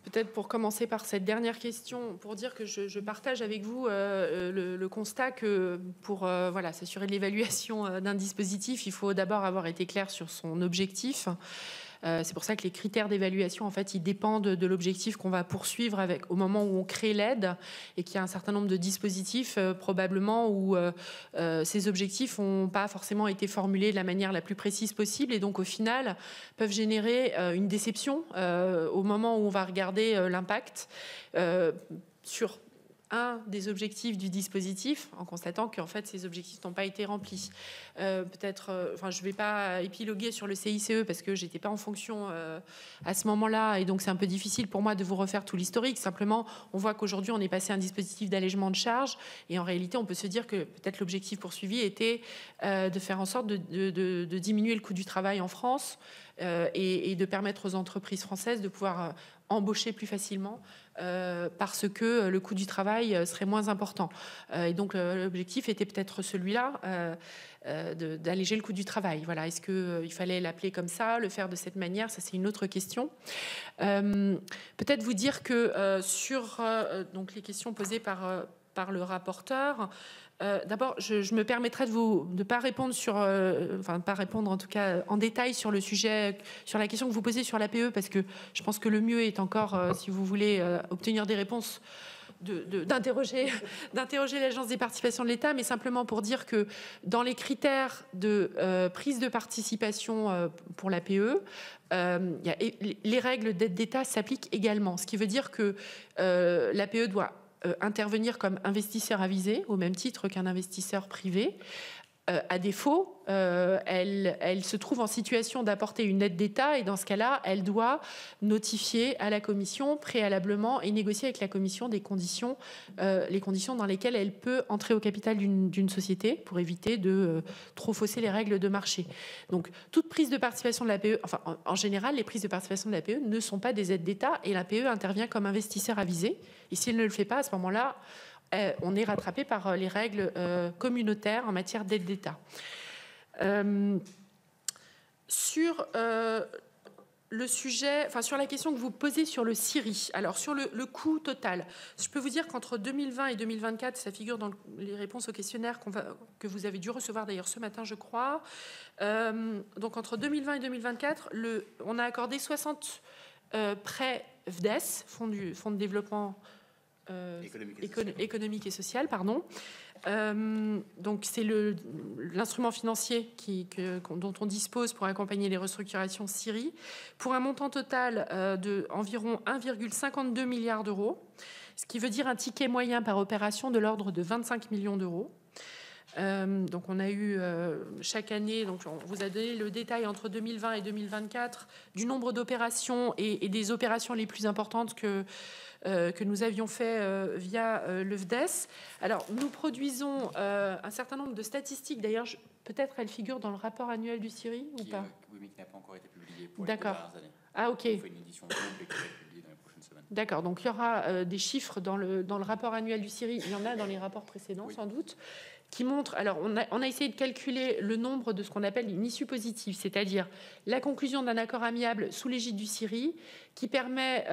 Peut-être pour commencer par cette dernière question, pour dire que je partage avec vous le constat que pour voilà, s'assurer de l'évaluation d'un dispositif, il faut d'abord avoir été clair sur son objectif. C'est pour ça que les critères d'évaluation, en fait, ils dépendent de l'objectif qu'on va poursuivre au moment où on crée l'aide, et qu'il y a un certain nombre de dispositifs probablement où ces objectifs n'ont pas forcément été formulés de la manière la plus précise possible, et donc au final peuvent générer une déception au moment où on va regarder l'impact sur un des objectifs du dispositif, en constatant qu'en fait ces objectifs n'ont pas été remplis. Peut-être, enfin, je ne vais pas épiloguer sur le CICE parce que j'étais pas en fonction à ce moment-là, et donc c'est un peu difficile pour moi de vous refaire tout l'historique. Simplement, on voit qu'aujourd'hui on est passé à un dispositif d'allègement de charges, et en réalité on peut se dire que peut-être l'objectif poursuivi était de faire en sorte de diminuer le coût du travail en France, et de permettre aux entreprises françaises de pouvoir embaucher plus facilement parce que le coût du travail serait moins important. Et donc l'objectif était peut-être celui-là, d'alléger le coût du travail. Voilà. Est-ce qu'il fallait l'appeler comme ça, le faire de cette manière? Ça, c'est une autre question. Peut-être vous dire que sur donc les questions posées par le rapporteur, d'abord, je me permettrai de ne pas répondre pas répondre en tout cas en détail sur le sujet, sur la question que vous posez sur l'APE, parce que je pense que le mieux est encore, si vous voulez obtenir des réponses, d'interroger l'Agence des participations de l'État, mais simplement pour dire que dans les critères de prise de participation pour l'APE, les règles d'aide d'État s'appliquent également, ce qui veut dire que l'APE doit intervenir comme investisseur avisé, au même titre qu'un investisseur privé. À défaut, elle se trouve en situation d'apporter une aide d'État et dans ce cas-là, elle doit notifier à la Commission préalablement et négocier avec la Commission des conditions, les conditions dans lesquelles elle peut entrer au capital d'une société pour éviter de trop fausser les règles de marché. Donc, toute prise de participation de l'APE, enfin, en général, les prises de participation de l'APE ne sont pas des aides d'État et l'APE intervient comme investisseur avisé. Et s'il ne le fait pas, à ce moment-là, on est rattrapé par les règles communautaires en matière d'aide d'État. Sur le sujet, enfin sur la question que vous posez sur le CIRI, alors sur le coût total, je peux vous dire qu'entre 2020 et 2024, ça figure dans les réponses au questionnaire que vous avez dû recevoir d'ailleurs ce matin, je crois. Donc entre 2020 et 2024, on a accordé 60 prêts FDES, Fonds de développement économique et social, pardon. Donc c'est l'instrument financier dont on dispose pour accompagner les restructurations CIRI, pour un montant total de environ 1,52 milliard d'euros, ce qui veut dire un ticket moyen par opération de l'ordre de 25 millions d'euros. Donc on a eu chaque année, donc on vous a donné le détail entre 2020 et 2024 du nombre d'opérations et des opérations les plus importantes que nous avions fait via le FDES. Alors, nous produisons un certain nombre de statistiques. D'ailleurs, peut-être elles figurent dans le rapport annuel du CIRI ou pas? Oui, mais qui n'a pas encore été publié pour les dernières années. Ah, ok. Il faut une édition double et qui va être publiée dans les prochaines semaines. D'accord. Donc, il y aura des chiffres dans le rapport annuel du CIRI. Il y en a dans les rapports précédents, oui, sans doute, qui montrent... Alors, on a essayé de calculer le nombre de ce qu'on appelle une issue positive, c'est-à-dire la conclusion d'un accord amiable sous l'égide du CIRI, qui permet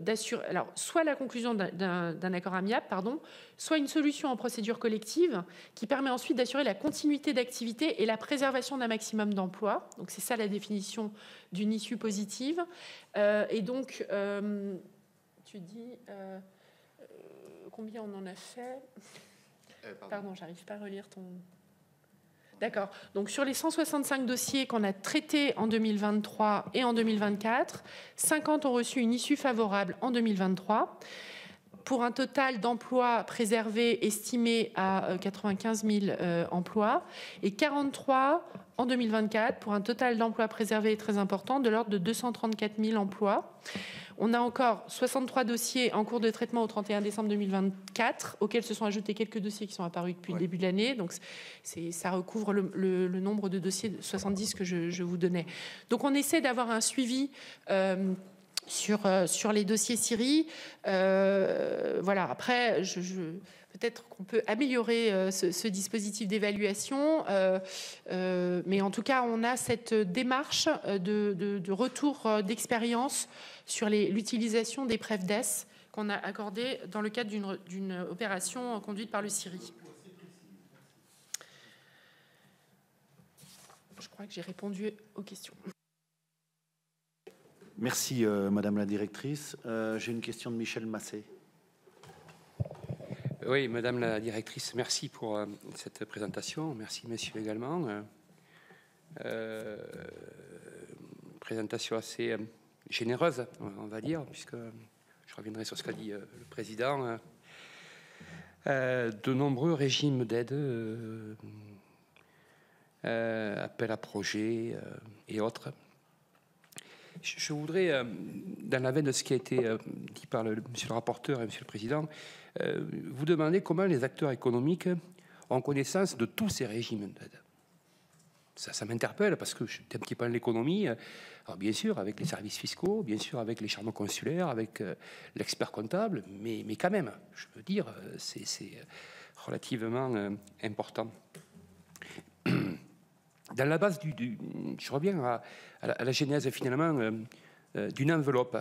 d'assurer... Alors, soit la conclusion d'un accord amiable, pardon, soit une solution en procédure collective, qui permet ensuite d'assurer la continuité d'activité et la préservation d'un maximum d'emplois. Donc, c'est ça la définition d'une issue positive. Et donc, tu dis... combien on en a fait? Pardon, j'arrive pas à relire ton... D'accord. Donc, sur les 165 dossiers qu'on a traités en 2023 et en 2024, 50 ont reçu une issue favorable en 2023, pour un total d'emplois préservés estimé à 95 000 emplois, et 43 en 2024, pour un total d'emplois préservés très important, de l'ordre de 234 000 emplois. On a encore 63 dossiers en cours de traitement au 31 décembre 2024, auxquels se sont ajoutés quelques dossiers qui sont apparus depuis le début de l'année. Donc, ça recouvre le nombre de dossiers de 70 que je vous donnais. Donc, on essaie d'avoir un suivi sur les dossiers CIRI. Voilà. Après, peut-être qu'on peut améliorer ce dispositif d'évaluation, mais en tout cas, on a cette démarche de retour d'expérience sur l'utilisation des prêts FDES qu'on a accordés dans le cadre d'une opération conduite par le CIRI. Je crois que j'ai répondu aux questions. Merci, Madame la Directrice. J'ai une question de Michel Massé. Oui, Madame la Directrice, merci pour cette présentation. Merci, Messieurs, également. Présentation assez généreuse, on va dire, puisque je reviendrai sur ce qu'a dit le Président. De nombreux régimes d'aide, appel à projets et autres. Je voudrais, dans la veine de ce qui a été dit par Monsieur le rapporteur et Monsieur le Président, vous demander comment les acteurs économiques ont connaissance de tous ces régimes d'aide. Ça m'interpelle parce que je suis un petit peu en l'économie. Alors bien sûr, avec les services fiscaux, bien sûr, avec les charmants consulaires, avec l'expert comptable, mais quand même, je veux dire, c'est relativement important. Dans la base je reviens à la genèse finalement d'une enveloppe.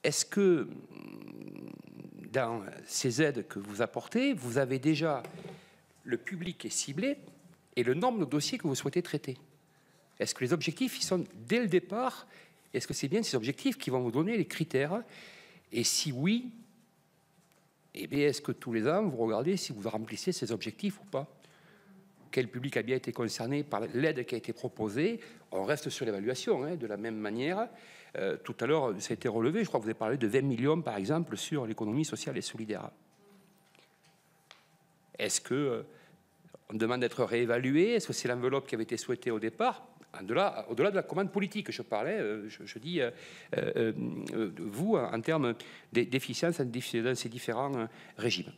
Est-ce que dans ces aides que vous apportez, vous avez déjà le public qui est ciblé et le nombre de dossiers que vous souhaitez traiter? Est-ce que les objectifs ils sont dès le départ? Est-ce que c'est bien ces objectifs qui vont vous donner les critères? Et si oui, eh bien, est-ce que tous les ans, vous regardez si vous remplissez ces objectifs ou pas? Quel public a bien été concerné par l'aide qui a été proposée? On reste sur l'évaluation, hein, de la même manière. Tout à l'heure, ça a été relevé, je crois que vous avez parlé de 20 millions, par exemple, sur l'économie sociale et solidaire. Est-ce que on demande d'être réévalué? Est-ce que c'est l'enveloppe qui avait été souhaitée au départ? Au-delà de la commande politique, je parlais, je dis, vous, en termes d'efficience dans ces différents régimes.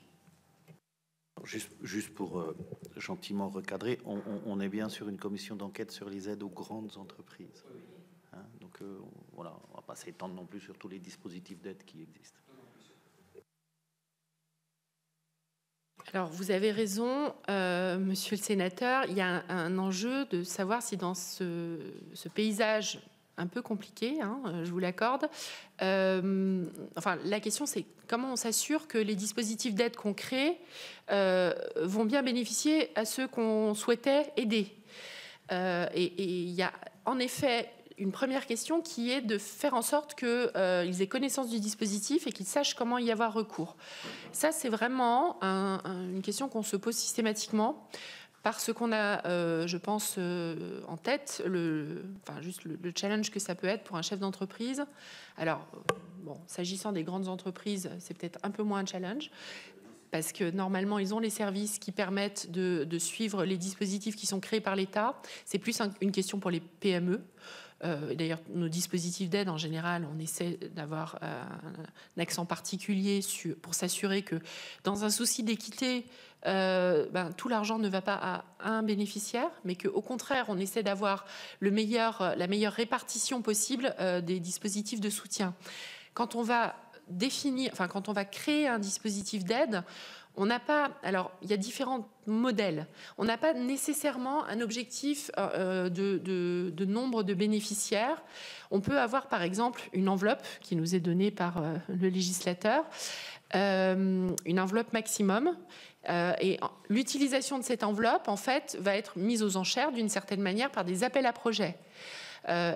Juste pour gentiment recadrer, on est bien sur une commission d'enquête sur les aides aux grandes entreprises. Hein, donc voilà, on ne va pas s'étendre non plus sur tous les dispositifs d'aide qui existent. Alors, vous avez raison, monsieur le sénateur, il y a un enjeu de savoir si dans ce paysage un peu compliqué, hein, je vous l'accorde, enfin, la question c'est comment on s'assure que les dispositifs d'aide qu'on crée vont bien bénéficier à ceux qu'on souhaitait aider. Et il y a en effet une première question qui est de faire en sorte qu'ils aient connaissance du dispositif et qu'ils sachent comment y avoir recours. Ça, c'est vraiment une question qu'on se pose systématiquement parce qu'on a, je pense, en tête juste le challenge que ça peut être pour un chef d'entreprise. Alors, bon, s'agissant des grandes entreprises, c'est peut-être un peu moins un challenge parce que normalement, ils ont les services qui permettent de suivre les dispositifs qui sont créés par l'État. C'est plus une question pour les PME. D'ailleurs, nos dispositifs d'aide, en général, on essaie d'avoir un accent particulier pour s'assurer que, dans un souci d'équité, tout l'argent ne va pas à un bénéficiaire, mais qu'au contraire, on essaie d'avoir la meilleure répartition possible des dispositifs de soutien. Quand on va quand on va créer un dispositif d'aide, on n'a pas, alors il y a différents modèles. On n'a pas nécessairement un objectif de nombre de bénéficiaires. On peut avoir par exemple une enveloppe qui nous est donnée par le législateur, une enveloppe maximum. Et l'utilisation de cette enveloppe, en fait, va être mise aux enchères d'une certaine manière par des appels à projets.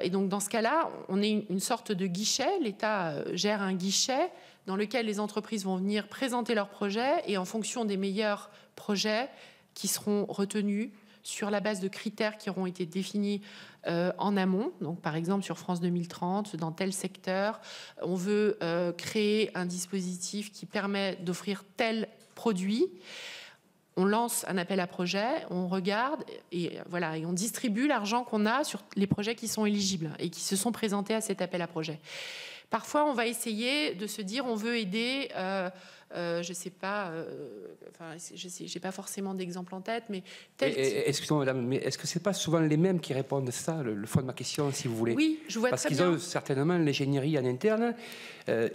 Et donc dans ce cas-là, on est une sorte de guichet. L'État gère un guichet dans lequel les entreprises vont venir présenter leurs projets et en fonction des meilleurs projets qui seront retenus sur la base de critères qui auront été définis en amont. Donc par exemple sur France 2030, dans tel secteur, on veut créer un dispositif qui permet d'offrir tel produit. On lance un appel à projet, on regarde et voilà, et on distribue l'argent qu'on a sur les projets qui sont éligibles et qui se sont présentés à cet appel à projet. Parfois, on va essayer de se dire on veut aider, je sais pas, j'ai pas forcément d'exemple en tête, mais excusez-moi, madame, mais est-ce que c'est pas souvent les mêmes qui répondent à ça, le fond de ma question, si vous voulez? Oui, je vois parce très qu'ils bien. ont certainement l'ingénierie en interne.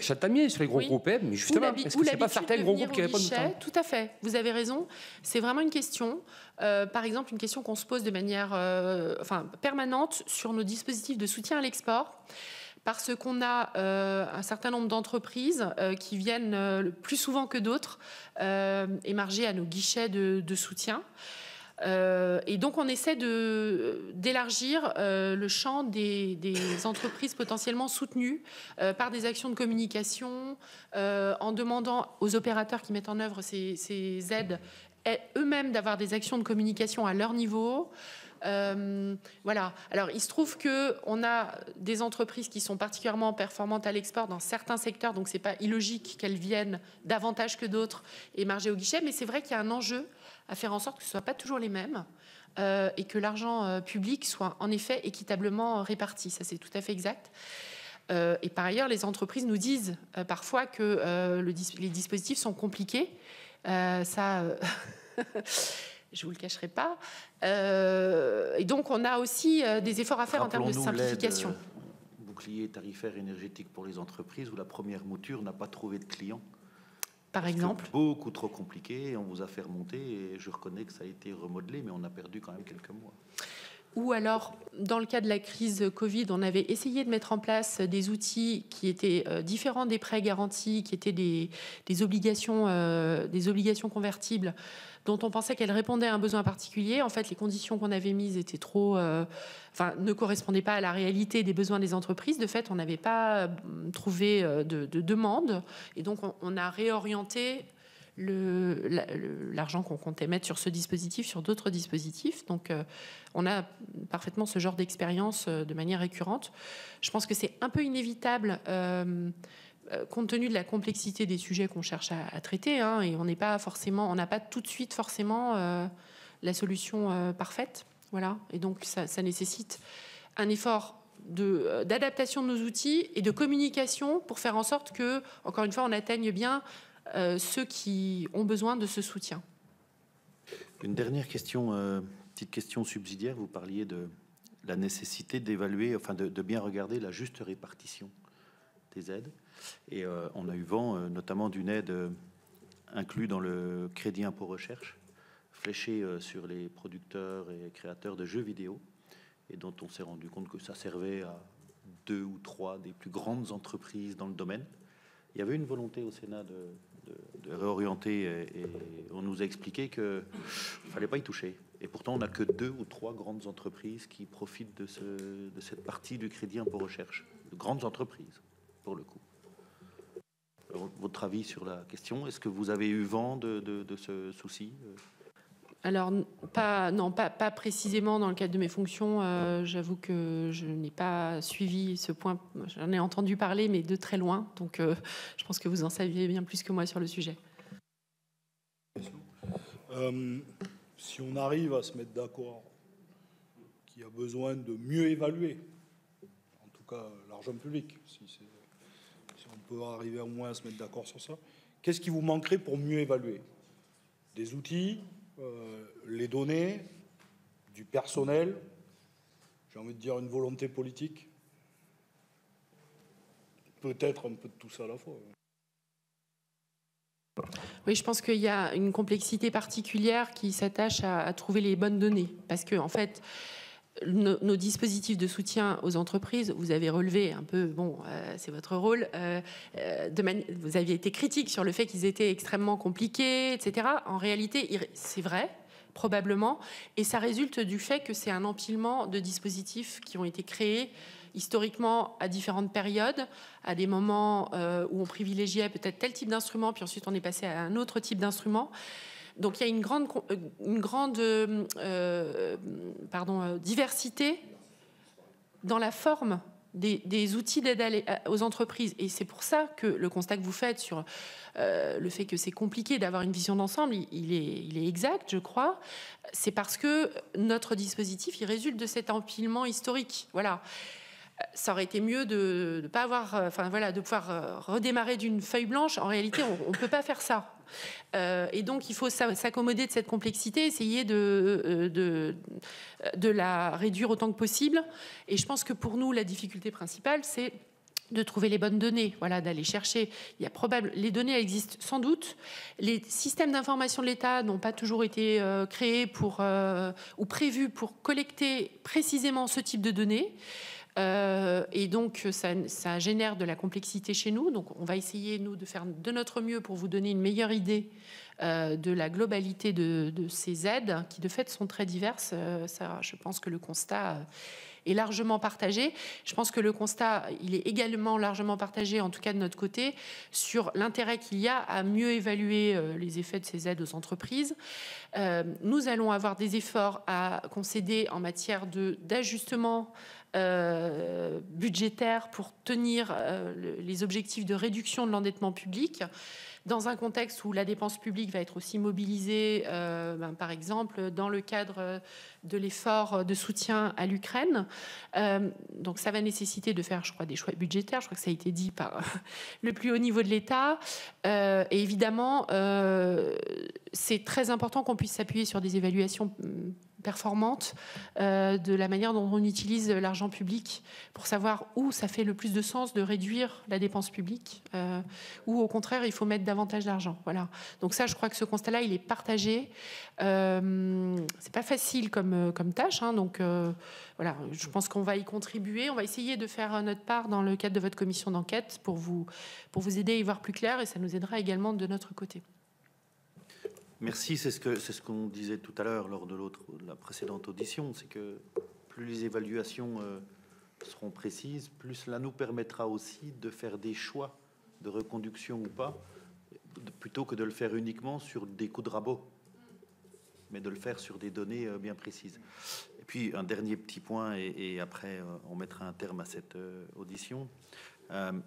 J'entends bien sur les gros groupes, mais justement, est-ce que c'est pas certains gros groupes qui répondent tout à fait, vous avez raison. C'est vraiment une question, par exemple, une question qu'on se pose de manière permanente sur nos dispositifs de soutien à l'export. Parce qu'on a un certain nombre d'entreprises qui viennent plus souvent que d'autres émarger à nos guichets de soutien. Et donc, on essaie d'élargir le champ des entreprises potentiellement soutenues par des actions de communication, en demandant aux opérateurs qui mettent en œuvre ces aides eux-mêmes d'avoir des actions de communication à leur niveau. Voilà. Alors, il se trouve qu'on a des entreprises qui sont particulièrement performantes à l'export dans certains secteurs, donc c'est pas illogique qu'elles viennent davantage que d'autres émarger au guichet, mais c'est vrai qu'il y a un enjeu à faire en sorte que ce ne soit pas toujours les mêmes et que l'argent public soit en effet équitablement réparti. Ça, c'est tout à fait exact. Et par ailleurs, les entreprises nous disent parfois que les dispositifs sont compliqués. je ne vous le cacherai pas. Et donc, on a aussi des efforts à faire en termes de simplification. Bouclier tarifaire énergétique pour les entreprises, où la première mouture n'a pas trouvé de client. Par exemple. Beaucoup trop compliqué, on vous a fait remonter, et je reconnais que ça a été remodelé, mais on a perdu quand même quelques mois. Ou alors, dans le cas de la crise Covid, on avait essayé de mettre en place des outils qui étaient différents des prêts garantis, qui étaient des obligations convertibles, dont on pensait qu'elles répondaient à un besoin particulier. En fait, les conditions qu'on avait mises étaient ne correspondaient pas à la réalité des besoins des entreprises. De fait, on n'avait pas trouvé de demande. Et donc, on a réorienté l'argent qu'on comptait mettre sur ce dispositif, sur d'autres dispositifs. Donc, on a parfaitement ce genre d'expérience de manière récurrente. Je pense que c'est un peu inévitable compte tenu de la complexité des sujets qu'on cherche à traiter, hein, et on n'a pas tout de suite forcément la solution parfaite. Voilà. Et donc, ça nécessite un effort d'adaptation de nos outils et de communication pour faire en sorte que, encore une fois, on atteigne bien ceux qui ont besoin de ce soutien. Une dernière question, petite question subsidiaire. Vous parliez de la nécessité d'évaluer, enfin de bien regarder la juste répartition des aides. Et on a eu vent notamment d'une aide inclue dans le crédit impôt recherche, fléchée sur les producteurs et créateurs de jeux vidéo, et dont on s'est rendu compte que ça servait à 2 ou 3 des plus grandes entreprises dans le domaine. Il y avait une volonté au Sénat de réorienter, et on nous a expliqué qu'il ne fallait pas y toucher. Et pourtant, on n'a que 2 ou 3 grandes entreprises qui profitent de cette partie du crédit impôt recherche. De grandes entreprises, pour le coup. Alors, votre avis sur la question, est-ce que vous avez eu vent de ce souci ? Alors, pas précisément dans le cadre de mes fonctions. J'avoue que je n'ai pas suivi ce point. J'en ai entendu parler, mais de très loin. Donc, je pense que vous en saviez bien plus que moi sur le sujet. Si on arrive à se mettre d'accord qu'il y a besoin de mieux évaluer, en tout cas l'argent public, si on peut arriver au moins à se mettre d'accord sur ça, qu'est-ce qui vous manquerait pour mieux évaluer ? Des outils, les données, du personnel, j'ai envie de dire une volonté politique, peut-être un peu de tout ça à la fois. Oui, je pense qu'il y a une complexité particulière qui s'attache à trouver les bonnes données, parce que en fait, nos dispositifs de soutien aux entreprises, vous avez relevé un peu, c'est votre rôle, vous aviez été critique sur le fait qu'ils étaient extrêmement compliqués, etc. En réalité, c'est vrai, probablement, et ça résulte du fait que c'est un empilement de dispositifs qui ont été créés historiquement à différentes périodes, à des moments où on privilégiait peut-être tel type d'instrument, puis ensuite on est passé à un autre type d'instrument. Donc il y a une grande diversité dans la forme des outils d'aide aux entreprises. Et c'est pour ça que le constat que vous faites sur le fait que c'est compliqué d'avoir une vision d'ensemble, il est exact, je crois. C'est parce que notre dispositif, il résulte de cet empilement historique. Voilà. Ça aurait été mieux de ne pas avoir, de pouvoir redémarrer d'une feuille blanche. En réalité, on ne peut pas faire ça. Et donc, il faut s'accommoder de cette complexité, essayer de la réduire autant que possible. Et je pense que pour nous, la difficulté principale, c'est de trouver les bonnes données, d'aller chercher. Les données existent sans doute. Les systèmes d'information de l'État n'ont pas toujours été créés ou prévus pour collecter précisément ce type de données. Et donc, ça génère de la complexité chez nous. Donc, on va essayer, nous, de faire de notre mieux pour vous donner une meilleure idée de la globalité de ces aides, qui, de fait, sont très diverses. Je pense que le constat est largement partagé. Je pense que le constat, il est également largement partagé, en tout cas de notre côté, sur l'intérêt qu'il y a à mieux évaluer les effets de ces aides aux entreprises. Nous allons avoir des efforts à concéder en matière d'ajustement budgétaire pour tenir les objectifs de réduction de l'endettement public. dans un contexte où la dépense publique va être aussi mobilisée, par exemple, dans le cadre de l'effort de soutien à l'Ukraine. Donc ça va nécessiter de faire, je crois, des choix budgétaires. Je crois que ça a été dit par le plus haut niveau de l'État. Et évidemment, c'est très important qu'on puisse s'appuyer sur des évaluations performante de la manière dont on utilise l'argent public pour savoir où ça fait le plus de sens de réduire la dépense publique ou au contraire il faut mettre davantage d'argent. Voilà. Donc ça, je crois que ce constat-là, il est partagé. C'est pas facile comme tâche, hein, donc voilà, je pense qu'on va y contribuer. On va essayer de faire notre part dans le cadre de votre commission d'enquête pour vous aider à y voir plus clair et ça nous aidera également de notre côté. Merci, c'est ce qu'on disait tout à l'heure lors de la précédente audition, c'est que plus les évaluations seront précises, plus cela nous permettra aussi de faire des choix de reconduction ou pas, plutôt que de le faire uniquement sur des coups de rabot, mais de le faire sur des données bien précises. Et puis un dernier petit point, et après on mettra un terme à cette audition. Il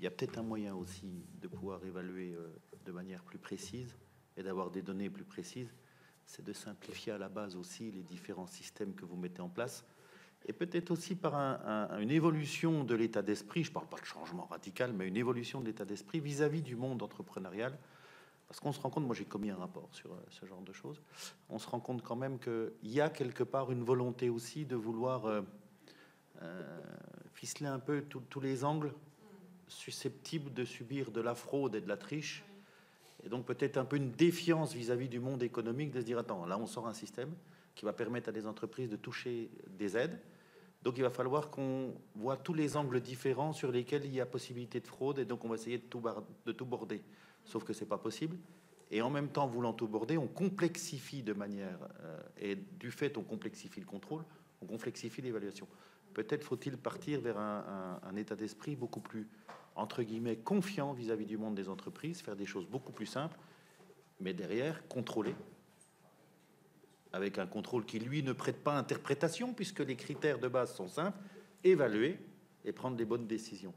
y a peut-être un moyen aussi de pouvoir évaluer de manière plus précise et d'avoir des données plus précises, c'est de simplifier à la base aussi les différents systèmes que vous mettez en place et peut-être aussi par une évolution de l'état d'esprit, je ne parle pas de changement radical, mais une évolution de l'état d'esprit vis-à-vis du monde entrepreneurial, parce qu'on se rend compte, moi j'ai commis un rapport sur ce genre de choses, on se rend compte quand même qu'il y a quelque part une volonté aussi de vouloir ficeler un peu tous les angles susceptibles de subir de la fraude et de la triche, et donc peut-être un peu une défiance vis-à-vis du monde économique, de se dire attends, là on sort un système qui va permettre à des entreprises de toucher des aides, donc il va falloir qu'on voit tous les angles différents sur lesquels il y a possibilité de fraude, et donc on va essayer de tout border, sauf que c'est pas possible, et en même temps voulant tout border, on complexifie de manière, et du fait on complexifie le contrôle, on complexifie l'évaluation. Peut-être faut-il partir vers un état d'esprit beaucoup plus, entre guillemets, confiant vis-à-vis du monde des entreprises, faire des choses beaucoup plus simples, mais derrière, contrôler, avec un contrôle qui, lui, ne prête pas interprétation, puisque les critères de base sont simples, évaluer et prendre les bonnes décisions.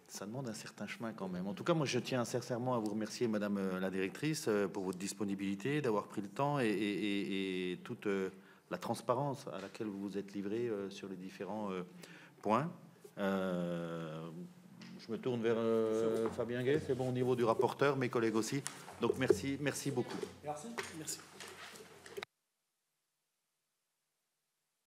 Ça demande un certain chemin quand même. En tout cas, moi, je tiens sincèrement à vous remercier, Madame la Directrice, pour votre disponibilité, d'avoir pris le temps et toute la transparence à laquelle vous vous êtes livré sur les différents points. Je me tourne vers Fabien Gay, c'est bon au niveau du rapporteur, mes collègues aussi. Donc merci beaucoup. Merci.